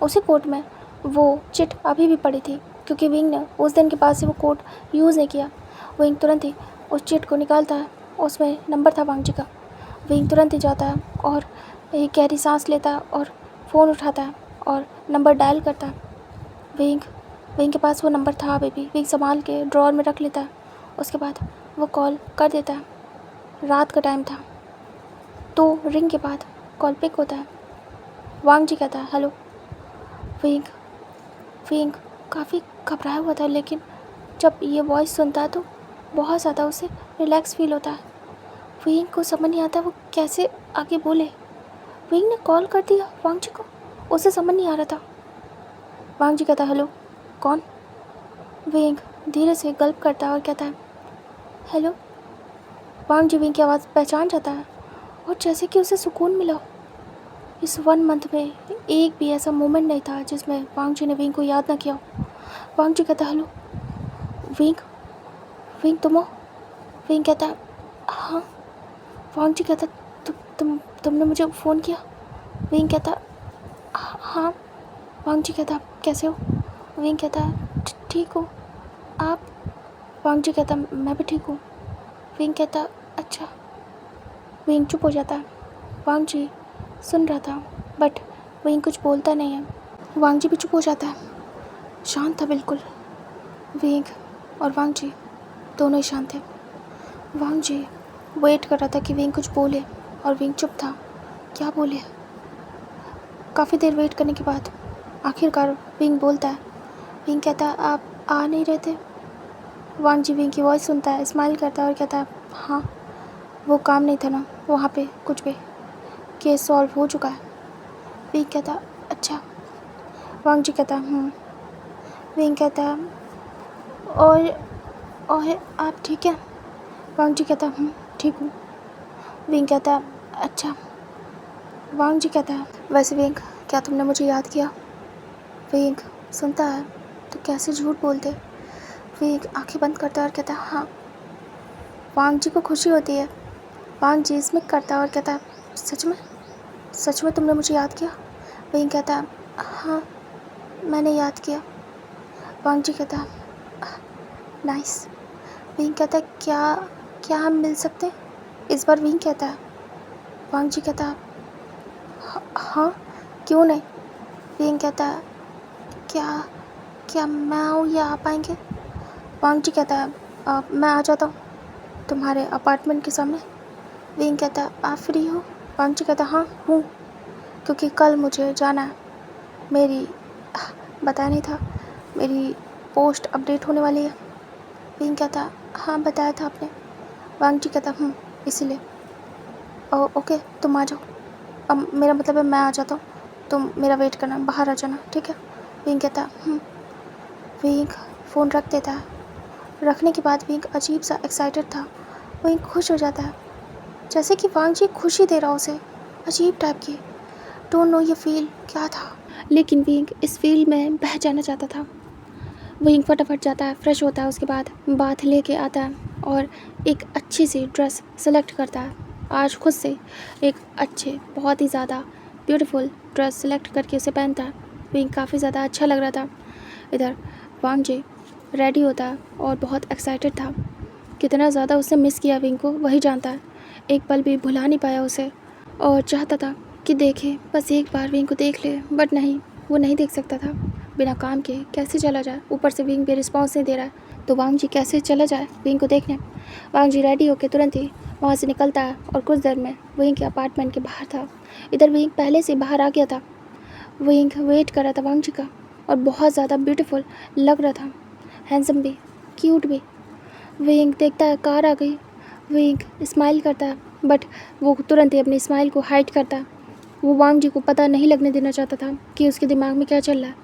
उसी कोट में वो चिट अभी भी पड़ी थी, क्योंकि विंग ने उस दिन के बाद से वो कोट यूज़ नहीं किया। विंग तुरंत ही उस चिट को निकालता है, उसमें नंबर था वांग जी का। विंग तुरंत ही जाता है और एक गहरी सांस लेता है और फ़ोन उठाता है और नंबर डायल करता है। विंग के पास वो नंबर था अभी भी। विंग संभाल के ड्रॉअर में रख लेता है उसके बाद वो कॉल कर देता है। रात का टाइम था, 2 रिंग के बाद कॉल पिक होता है। वांग जी कहता है हेलो। विंग काफ़ी घबराया हुआ था, लेकिन जब ये वॉइस सुनता है तो बहुत ज़्यादा उसे रिलैक्स फील होता है। विंग को समझ नहीं आता वो कैसे आगे बोले। विंग ने कॉल कर दिया वांग जी को, उसे समझ नहीं आ रहा था। वांग जी कहता है हेलो कौन। विंग धीरे से गल्प करता है और कहता है हेलो। वांग जी विंग की आवाज़ पहचान जाता है और जैसे कि उसे सुकून मिला। इस 1 मंथ में एक भी ऐसा मोमेंट नहीं था जिसमें वांग जी ने विंग को याद ना किया हो। वांग जी कहता हेलो विंग तुम हो। विंग कहता है हाँ। वांग जी कहता तुमने मुझे फ़ोन किया। विंग कहता हाँ। वांग जी कहता कैसे हो। विंग कहता ठीक हो आप। वांग जी कहता मैं भी ठीक हूँ। विंग कहता अच्छा। विंग चुप हो जाता है। वांग जी सुन रहा था बट विंग कुछ बोलता नहीं है। वांग जी भी चुप हो जाता है, शांत था बिल्कुल। विंग और वांग जी दोनों ही शांत थे। वांग जी वेट कर रहा था कि विंग कुछ बोले और विंग चुप था, क्या बोले। काफ़ी देर वेट करने के बाद आखिरकार विंग बोलता है। विंग कहता है आप आ नहीं रहे थे। वांग जी विंग की वॉइस सुनता है, स्माइल करता है और कहता है हाँ वो काम नहीं था ना वहाँ पे, कुछ भी केस सॉल्व हो चुका है। विंग कहता अच्छा। वांग जी कहता विंग कहता और आप ठीक है। वांग जी कहता ठीक हूँ। विंग कहता अच्छा। वांग जी कहता है वैसे विंग क्या तुमने मुझे याद किया। विंग सुनता है तो कैसे झूठ बोलते। विंग आंखें बंद करता है और कहता है हाँ। वांग जी को खुशी होती है। वांग जी स्मिक करता है और कहता है सच में तुमने मुझे याद किया। विंग कहता है हाँ मैंने याद किया। वांग जी कहता नाइस। विंग कहता है क्या हम मिल सकते हैं इस बार। विंग कहता है। वांग जी कहता है हाँ क्यों नहीं। विंग कहता है क्या मैं आऊँ या आ पाएंगे। वांग जी कहता है मैं आ जाता हूँ तुम्हारे अपार्टमेंट के सामने। विंग कहता है आप फ्री हो। वांग जी कहता हाँ हूँ, क्योंकि कल मुझे जाना है। मेरी बताया नहीं था, मेरी पोस्ट अपडेट होने वाली है। विंग कहता हाँ बताया था आपने। वांग जी कहता इसीलिए ओके तुम आ जाओ। अब मेरा मतलब है मैं आ जाता हूँ, तुम मेरा वेट करना, बाहर आ जाना ठीक है। विंग कहता विंग फ़ोन रख देता है। रखने के बाद विंग अजीब सा एक्साइटेड था। विंग खुश हो जाता है जैसे कि वांग जी खुशी दे रहा हो उसे, अजीब टाइप की। डोंट नो ये फील क्या था, लेकिन विंग इस फील में बह जाना चाहता था। विंग फटाफट जाता है, फ्रेश होता है, उसके बाद बाथ लेके आता है और एक अच्छी सी ड्रेस सेलेक्ट करता है। आज खुद से एक अच्छे बहुत ही ज़्यादा ब्यूटीफुल ड्रेस सेलेक्ट करके उसे पहनता है। विंग काफ़ी ज़्यादा अच्छा लग रहा था। इधर वांग जी रेडी होता है और बहुत एक्साइटेड था। कितना ज़्यादा उसने मिस किया विंग को वही जानता है। एक पल भी भुला नहीं पाया उसे और चाहता था कि देखे, बस एक बार विंग को देख ले, बट नहीं, वो नहीं देख सकता था। बिना काम के कैसे चला जाए, ऊपर से विंग भी रिस्पॉन्स नहीं दे रहा है तो वांग जी कैसे चला जाए विंग को देखने। वांग जी रेडी होकर तुरंत ही वहाँ से निकलता है और कुछ देर में विंग के अपार्टमेंट के बाहर था। इधर विंग पहले से बाहर आ गया था। विंग वेट कर रहा था वांग जी का और बहुत ज़्यादा ब्यूटीफुल लग रहा था, हैंडसम भी, क्यूट भी। विंग देखता है कार आ गई। विंग स्माइल करता है बट वो तुरंत ही अपनी स्माइल को हाइड करता है। वो वांग जी को पता नहीं लगने देना चाहता था कि उसके दिमाग में क्या चल रहा है।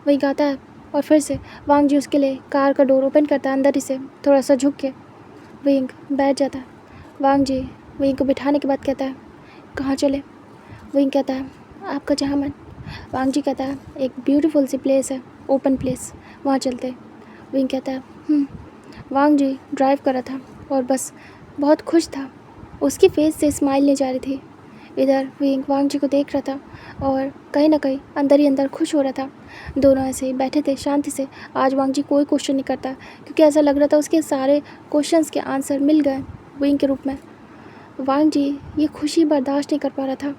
विंग आता है और फिर से वांग जी उसके लिए कार का डोर ओपन करता है अंदर ही से, थोड़ा सा झुक के। विंग बैठ जाता है। वांग जी विंग को बिठाने के बाद कहता है कहाँ चले। विंग कहता है आपका जहाँ मन। वांग जी कहता है एक ब्यूटीफुल सी प्लेस है, ओपन प्लेस, वहाँ चलते। विंग कहता है वांग जी ड्राइव कर रहा था और बस बहुत खुश था, उसकी फेस से स्माइल नहीं जा रही थी। इधर विंग वांग जी को देख रहा था और कहीं ना कहीं अंदर ही अंदर खुश हो रहा था। दोनों ऐसे ही बैठे थे शांति से। आज वांग जी कोई क्वेश्चन नहीं करता क्योंकि ऐसा लग रहा था उसके सारे क्वेश्चंस के आंसर मिल गए विंग के रूप में। वांग जी ये खुशी बर्दाश्त नहीं कर पा रहा था।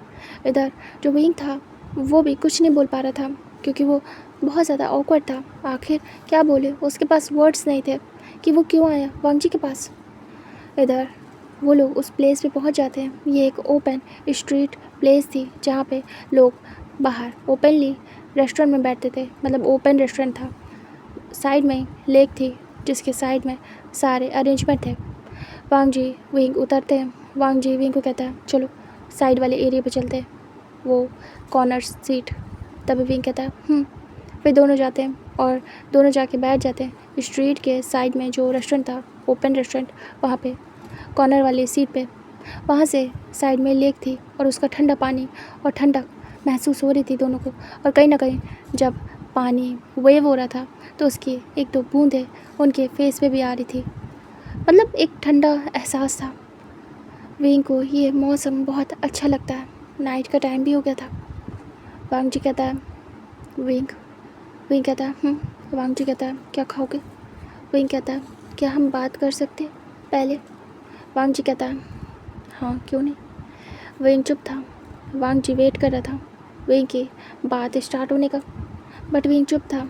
इधर जो विंग था वो भी कुछ नहीं बोल पा रहा था क्योंकि वो बहुत ज़्यादा ऑकवर्ड था। आखिर क्या बोले, उसके पास वर्ड्स नहीं थे कि वो क्यों आया वांग जी के पास। इधर वो लोग उस प्लेस पे पहुंच जाते हैं। ये एक ओपन स्ट्रीट प्लेस थी जहाँ पे लोग बाहर ओपनली रेस्टोरेंट में बैठते थे, मतलब ओपन रेस्टोरेंट था। साइड में लेक थी जिसके साइड में सारे अरेंजमेंट थे। वांग जी विंग उतरते हैं। वांग जी विंग को कहता है चलो साइड वाले एरिया पे चलते हैं, वो कॉर्नर सीट। तभी विंग कहता है फिर दोनों जाते हैं और दोनों जाके बैठ जाते हैं स्ट्रीट के साइड में जो रेस्टोरेंट था, ओपन रेस्टोरेंट, वहाँ पे कॉर्नर वाली सीट पे। वहाँ से साइड में लेक थी और उसका ठंडा पानी और ठंडक महसूस हो रही थी दोनों को। और कहीं ना कहीं जब पानी वेव हो रहा था तो उसकी एक दो बूंदें उनके फेस पे भी आ रही थी, मतलब एक ठंडा एहसास था। विंग को ये मौसम बहुत अच्छा लगता है। नाइट का टाइम भी हो गया था। वांग जी कहता है विंग विंग कहता है वांग जी कहता है क्या खाओगे। विंग कहता है क्या हम बात कर सकते हैं पहले। वांग जी कहता है हाँ क्यों नहीं। विंग चुप था। वांग जी वेट कर रहा था विंग की बात स्टार्ट होने का, बट विंग चुप था।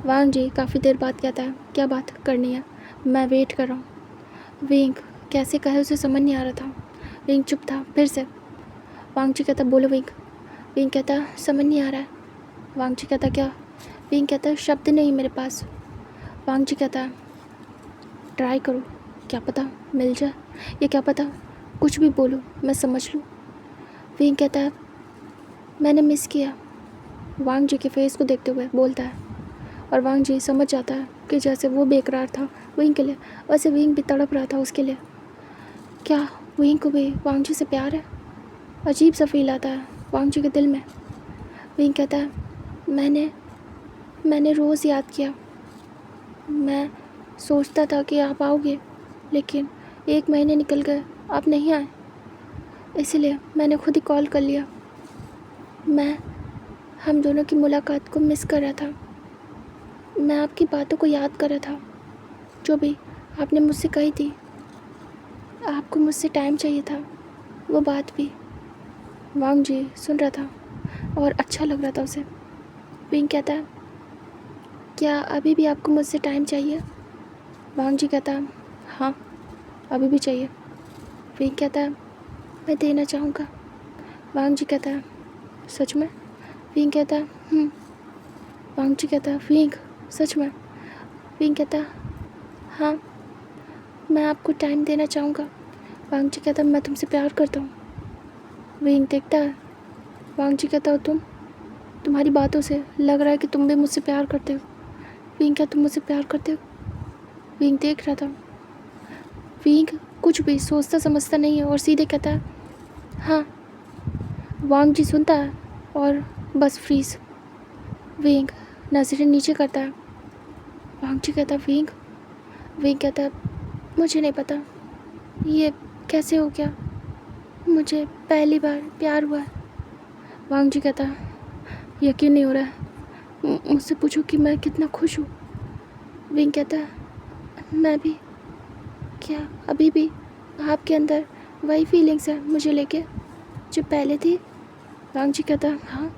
वांग जी काफ़ी देर बाद कहता है क्या बात करनी है, मैं वेट कर रहा हूँ। विंग कैसे कहे उसे समझ नहीं आ रहा था। विंग चुप था फिर से। वांग जी कहता बोलो विंग। विंग कहता समझ नहीं आ रहा है। वांग जी कहता क्या। विंग कहता शब्द नहीं मेरे पास। वांग जी कहता ट्राई करो, क्या पता मिल जाए, ये क्या पता कुछ भी बोलो मैं समझ लूँ। विंग कहता है मैंने मिस किया। वांग जी के फेस को देखते हुए बोलता है और वांग जी समझ जाता है कि जैसे वो बेकरार था विंग के लिए, वैसे विंग भी तड़प रहा था उसके लिए। क्या विंग को भी वांग जी से प्यार है। अजीब सा फील आता है वांग जी के दिल में। विंग कहता है मैंने रोज़ याद किया। मैं सोचता था कि आप आओगे, लेकिन 1 महीने निकल गए आप नहीं आए, इसलिए मैंने खुद ही कॉल कर लिया। मैं हम दोनों की मुलाकात को मिस कर रहा था। मैं आपकी बातों को याद कर रहा था, जो भी आपने मुझसे कही थी। आपको मुझसे टाइम चाहिए था, वो बात भी। वांग जी सुन रहा था और अच्छा लग रहा था उसे। विंग कहता है क्या अभी भी आपको मुझसे टाइम चाहिए। वांग जी कहता है हाँ अभी भी चाहिए। विंग कहता है मैं देना चाहूँगा। वांग जी कहता है सच में। विंग कहता है वांग जी कहता है विंग सच में। विंग कहता है हाँ मैं आपको टाइम देना चाहूँगा। वांग जी कहता है मैं तुमसे प्यार करता हूँ। विंग देखता है। वांग जी कहता हो तुम्हारी बातों से लग रहा है कि तुम भी मुझसे प्यार करते हो। विंग क्या तुम मुझसे प्यार करते हो। विंग देख रहा था। विंग कुछ भी सोचता समझता नहीं है और सीधे कहता है हाँ। वांग जी सुनता है और बस फ्रीज। विंग नजरें नीचे करता है। वांग जी कहता है विंग। विंग कहता है मुझे नहीं पता ये कैसे हो गया, मुझे पहली बार प्यार हुआ है। वांग जी कहता है यकीन नहीं हो रहा है, मुझसे पूछो कि मैं कितना खुश हूँ। विंग कहता है मैं भी। क्या अभी भी आपके अंदर वही फीलिंग्स है मुझे लेके जो पहले थी। वांग जी कहता है हाँ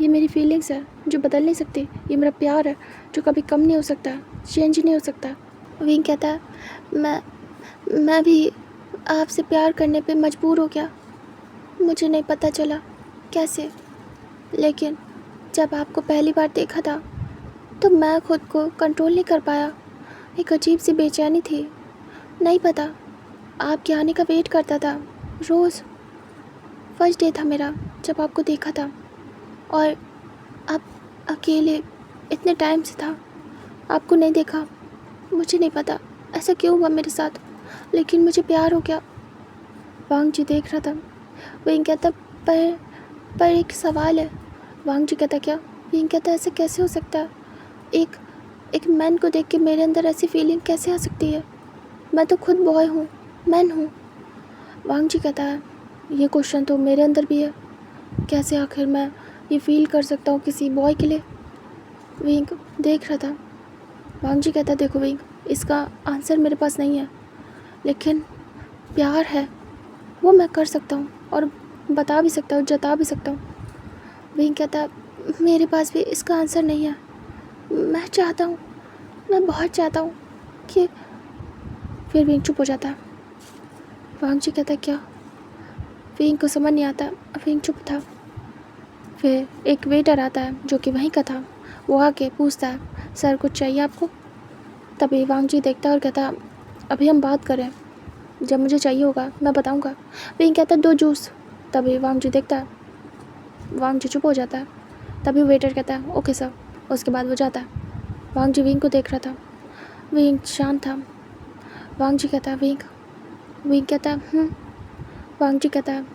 ये मेरी फीलिंग्स है जो बदल नहीं सकती, ये मेरा प्यार है जो कभी कम नहीं हो सकता, चेंज नहीं हो सकता। विंग कहता है मैं भी आपसे प्यार करने पे मजबूर हो गया। मुझे नहीं पता चला कैसे, लेकिन जब आपको पहली बार देखा था तो मैं खुद को कंट्रोल नहीं कर पाया। एक अजीब सी बेचैनी थी, नहीं पता आपके आने का वेट करता था रोज़। फर्स्ट डे था मेरा जब आपको देखा था, और आप अकेले इतने टाइम से था, आपको नहीं देखा। मुझे नहीं पता ऐसा क्यों हुआ मेरे साथ, लेकिन मुझे प्यार हो गया। वांग जी देख रहा था। विंग कहता पर एक सवाल है। वांग जी कहता क्या। विंग कहता ऐसा कैसे हो सकता है, एक मैन को देख के मेरे अंदर ऐसी फीलिंग कैसे आ सकती है, मैं तो खुद बॉय हूँ, मैन हूँ। वांग जी कहता है ये क्वेश्चन तो मेरे अंदर भी है, कैसे आखिर मैं ये फील कर सकता हूँ किसी बॉय के लिए। विंग देख रहा था। वांग जी कहता देखो विंग इसका आंसर मेरे पास नहीं है, लेकिन प्यार है वो मैं कर सकता हूँ और बता भी सकता हूँ, जता भी सकता हूँ। विंग कहता मेरे पास भी इसका आंसर नहीं है। मैं चाहता हूँ, मैं बहुत चाहता हूँ, कि फिर विंग चुप हो जाता है। वांग जी कहता है क्या? विंग को समझ नहीं आता। विंग चुप था। फिर एक वेटर आता है जो कि वहीं का था। वो आके पूछता है सर कुछ चाहिए आपको? तभी वांग जी देखता है और कहता अभी हम बात करें, जब मुझे चाहिए होगा मैं बताऊंगा। विंग कहता 2 जूस। तभी वांग जी देखता है। वांग जी चुप हो जाता है। तभी वेटर कहता है ओके सर। उसके बाद वो जाता है। वांग जी विंग को देख रहा था। विंग शांत था। वांग जी कहता है विंग। विंग कहता है वांग जी कहता है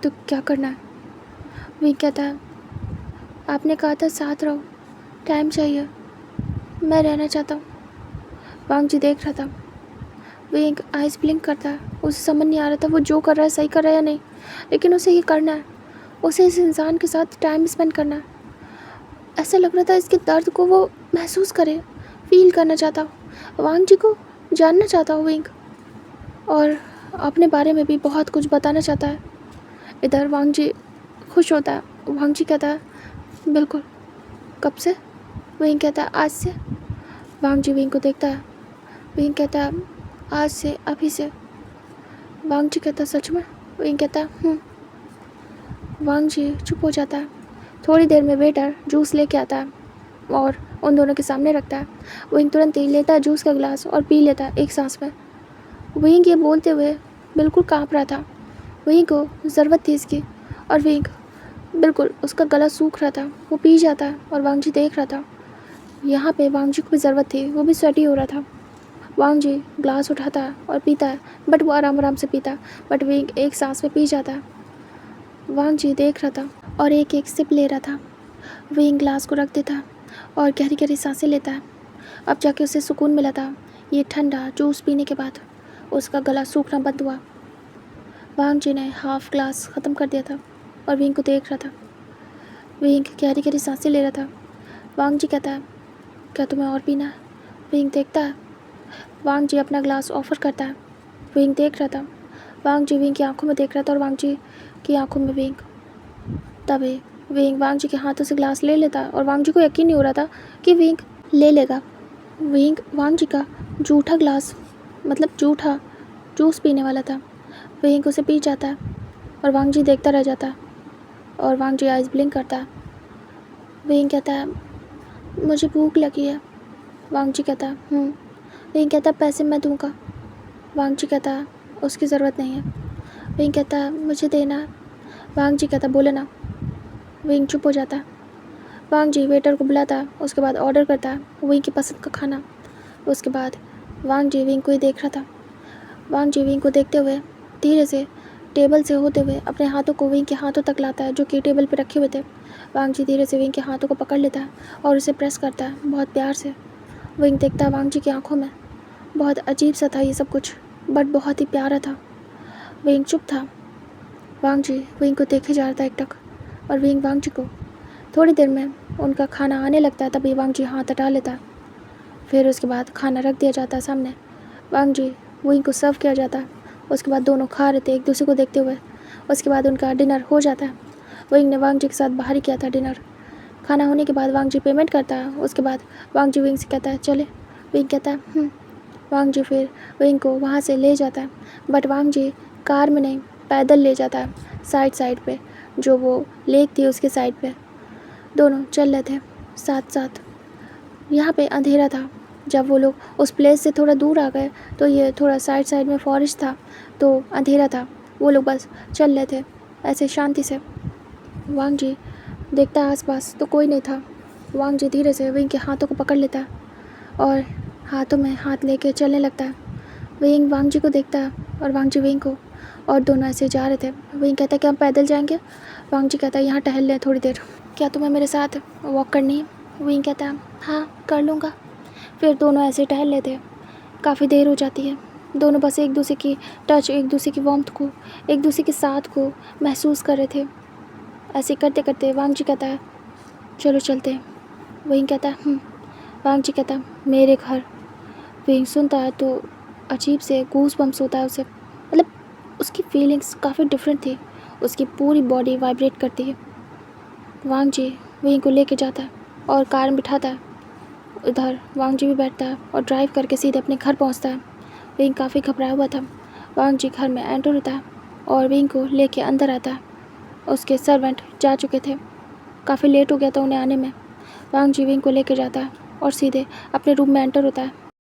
तो क्या करना है? विंग कहता है आपने कहा था साथ रहो, टाइम चाहिए, मैं रहना चाहता हूँ। वांग जी देख रहा था। विंग आइस ब्लिंक करता है। उसे समझ नहीं आ रहा था वो जो कर रहा है सही कर रहा है या नहीं, लेकिन उसे ये करना है। उसे इस इंसान के साथ टाइम स्पेंड करना है। ऐसा लग रहा था इसके दर्द को वो महसूस करे, फील करना चाहता। वांग जी को जानना चाहता हूँ विंग, और अपने बारे में भी बहुत कुछ बताना चाहता है। इधर वांग जी खुश होता है। वांग जी कहता है बिल्कुल। कब से? विंग कहता है आज से। वांग जी विंग को देखता है। विंग कहता है आज से, अभी से। वांग जी कहता है सच में? विंग कहता है वांग जी चुप हो जाता है। थोड़ी देर में वेटर जूस लेके आता है और उन दोनों के सामने रखता है। विंग तुरंत ही लेता है जूस का गिलास और पी लेता है एक सांस में। विंग ये बोलते हुए बिल्कुल काँप रहा था। विंग को ज़रूरत थी इसकी, और विंग बिल्कुल उसका गला सूख रहा था। वो पी जाता है और वांग जी देख रहा था। यहाँ पे वांग जी को भी ज़रूरत थी, वो भी स्वेटी हो रहा था। वांग जी ग्लास उठाता है और पीता है, बट वो आराम आराम से पीता है, बट विंग एक सांस में पी जाता है। वांग जी देख रहा था और एक एक सिप ले रहा था। विंग ग्लास को रख देता है और गहरी गहरी सांसें लेता है। अब जाके उसे सुकून मिला था। ये ठंडा जूस पीने के बाद उसका गला सूखना बंद हुआ। वांग जी ने हाफ ग्लास ख़त्म कर दिया था और विंग को देख रहा था। विंग गहरी गहरी सांसें ले रहा था। वांग जी कहता है क्या तुम्हें और पीना है? विंग देखता है। वांग जी अपना ग्लास ऑफर करता है। विंग देख रहा था। वांग जी विंग की आंखों में देख रहा था और वांग जी की आंखों में विंग। तभी विंग वांग जी के हाथों से ग्लास ले लेता और वांग जी को यकीन नहीं हो रहा था कि विंग ले लेगा। विंग वांग जी का जूठा ग्लास, मतलब जूठा जूस पीने वाला था। विंग उसे पी जाता है और वांग जी देखता रह जाता है और वांग जी आइस ब्लिंक करता है। विंग कहता है मुझे भूख लगी है। वांग जी कहता है विंग कहता है पैसे मैं दूंगा। वांग जी कहता है उसकी ज़रूरत नहीं है। विंग कहता है मुझे देना है। वांग जी कहता बोले ना। विंग चुप हो जाता है। वांग जी वेटर को बुलाता है, उसके बाद ऑर्डर करता है विंग की पसंद का खाना। उसके बाद वांग जी विंग को ही देख रहा था। वांग जी विंग को देखते हुए धीरे से टेबल से होते हुए अपने हाथों को विंग के हाथों तक लाता है जो कि टेबल पर रखे हुए थे। वांग जी धीरे से विंग के हाथों को पकड़ लेता है और उसे प्रेस करता है बहुत प्यार से। विंग देखता है वांग जी की आंखों में। बहुत अजीब सा था ये सब कुछ, बट बहुत ही प्यारा था। विंग चुप था। वांग जी विंग को देखे जा रहा था एकटक, और विंग वांग जी को। थोड़ी देर में उनका खाना आने लगता है, तभी वांग जी हाथ हटा लेता है। फिर उसके बाद खाना रख दिया जाता है सामने। वांग जी विंग को सर्व किया जाता है। उसके बाद दोनों खा रहे थे एक दूसरे को देखते हुए। उसके बाद उनका डिनर हो जाता है। विंग ने वांग जी के साथ बाहर ही किया था डिनर। खाना होने के बाद वांग जी पेमेंट करता है। उसके बाद वांग जी विंग से कहता है चले। विंग कहता है वांग जी फिर विंग को वहाँ से ले जाता है, बट वांग जी कार में नहीं पैदल ले जाता है साइड पे, जो वो लेक थी उसके साइड पे। दोनों चल रहे थे साथ साथ। यहाँ पे अंधेरा था। जब वो लोग उस प्लेस से थोड़ा दूर आ गए तो ये थोड़ा साइड में फॉरेस्ट था, तो अंधेरा था। वो लोग बस चल रहे थे ऐसे शांति से। वांग जी देखता है आसपास तो कोई नहीं था। वांग जी धीरे से विंग के हाथों को पकड़ लेता है और हाथों में हाथ लेके चलने लगता है। विंग वांग जी को देखता है और वांग जी विंग को, और दोनों ऐसे जा रहे थे। विंग कहता है कि हम पैदल जाएंगे। वांग जी कहता है यहाँ टहल लें थोड़ी देर, क्या तुम्हें मेरे साथ वॉक करनी है? विंग कहता है हाँ कर लूँगा। फिर दोनों ऐसे टहल लेते हैं। काफ़ी देर हो जाती है। दोनों बस एक दूसरे की टच, एक दूसरे की वार्मथ को, एक दूसरे के साथ को महसूस कर रहे थे। ऐसे करते करते वांग जी कहता है चलो चलते हैं। विंग कहता है वांग जी कहता है मेरे घर। विंग सुनता है तो अजीब से गूस बम्स होता है उसे, मतलब उसकी फीलिंग्स काफ़ी डिफरेंट थी। उसकी पूरी बॉडी वाइब्रेट करती है। वांग जी विंग को लेके जाता है और कार में बिठाता है। उधर वांग जी भी बैठता है और ड्राइव करके सीधे अपने घर पहुंचता है। विंग काफ़ी घबराया हुआ था। वांग जी घर में एंटर होता है और विंग को लेके अंदर आता है। उसके सर्वेंट जा चुके थे, काफ़ी लेट हो गया था उन्हें आने में। वांग जी विंग को लेकर जाता है और सीधे अपने रूम में एंटर होता है।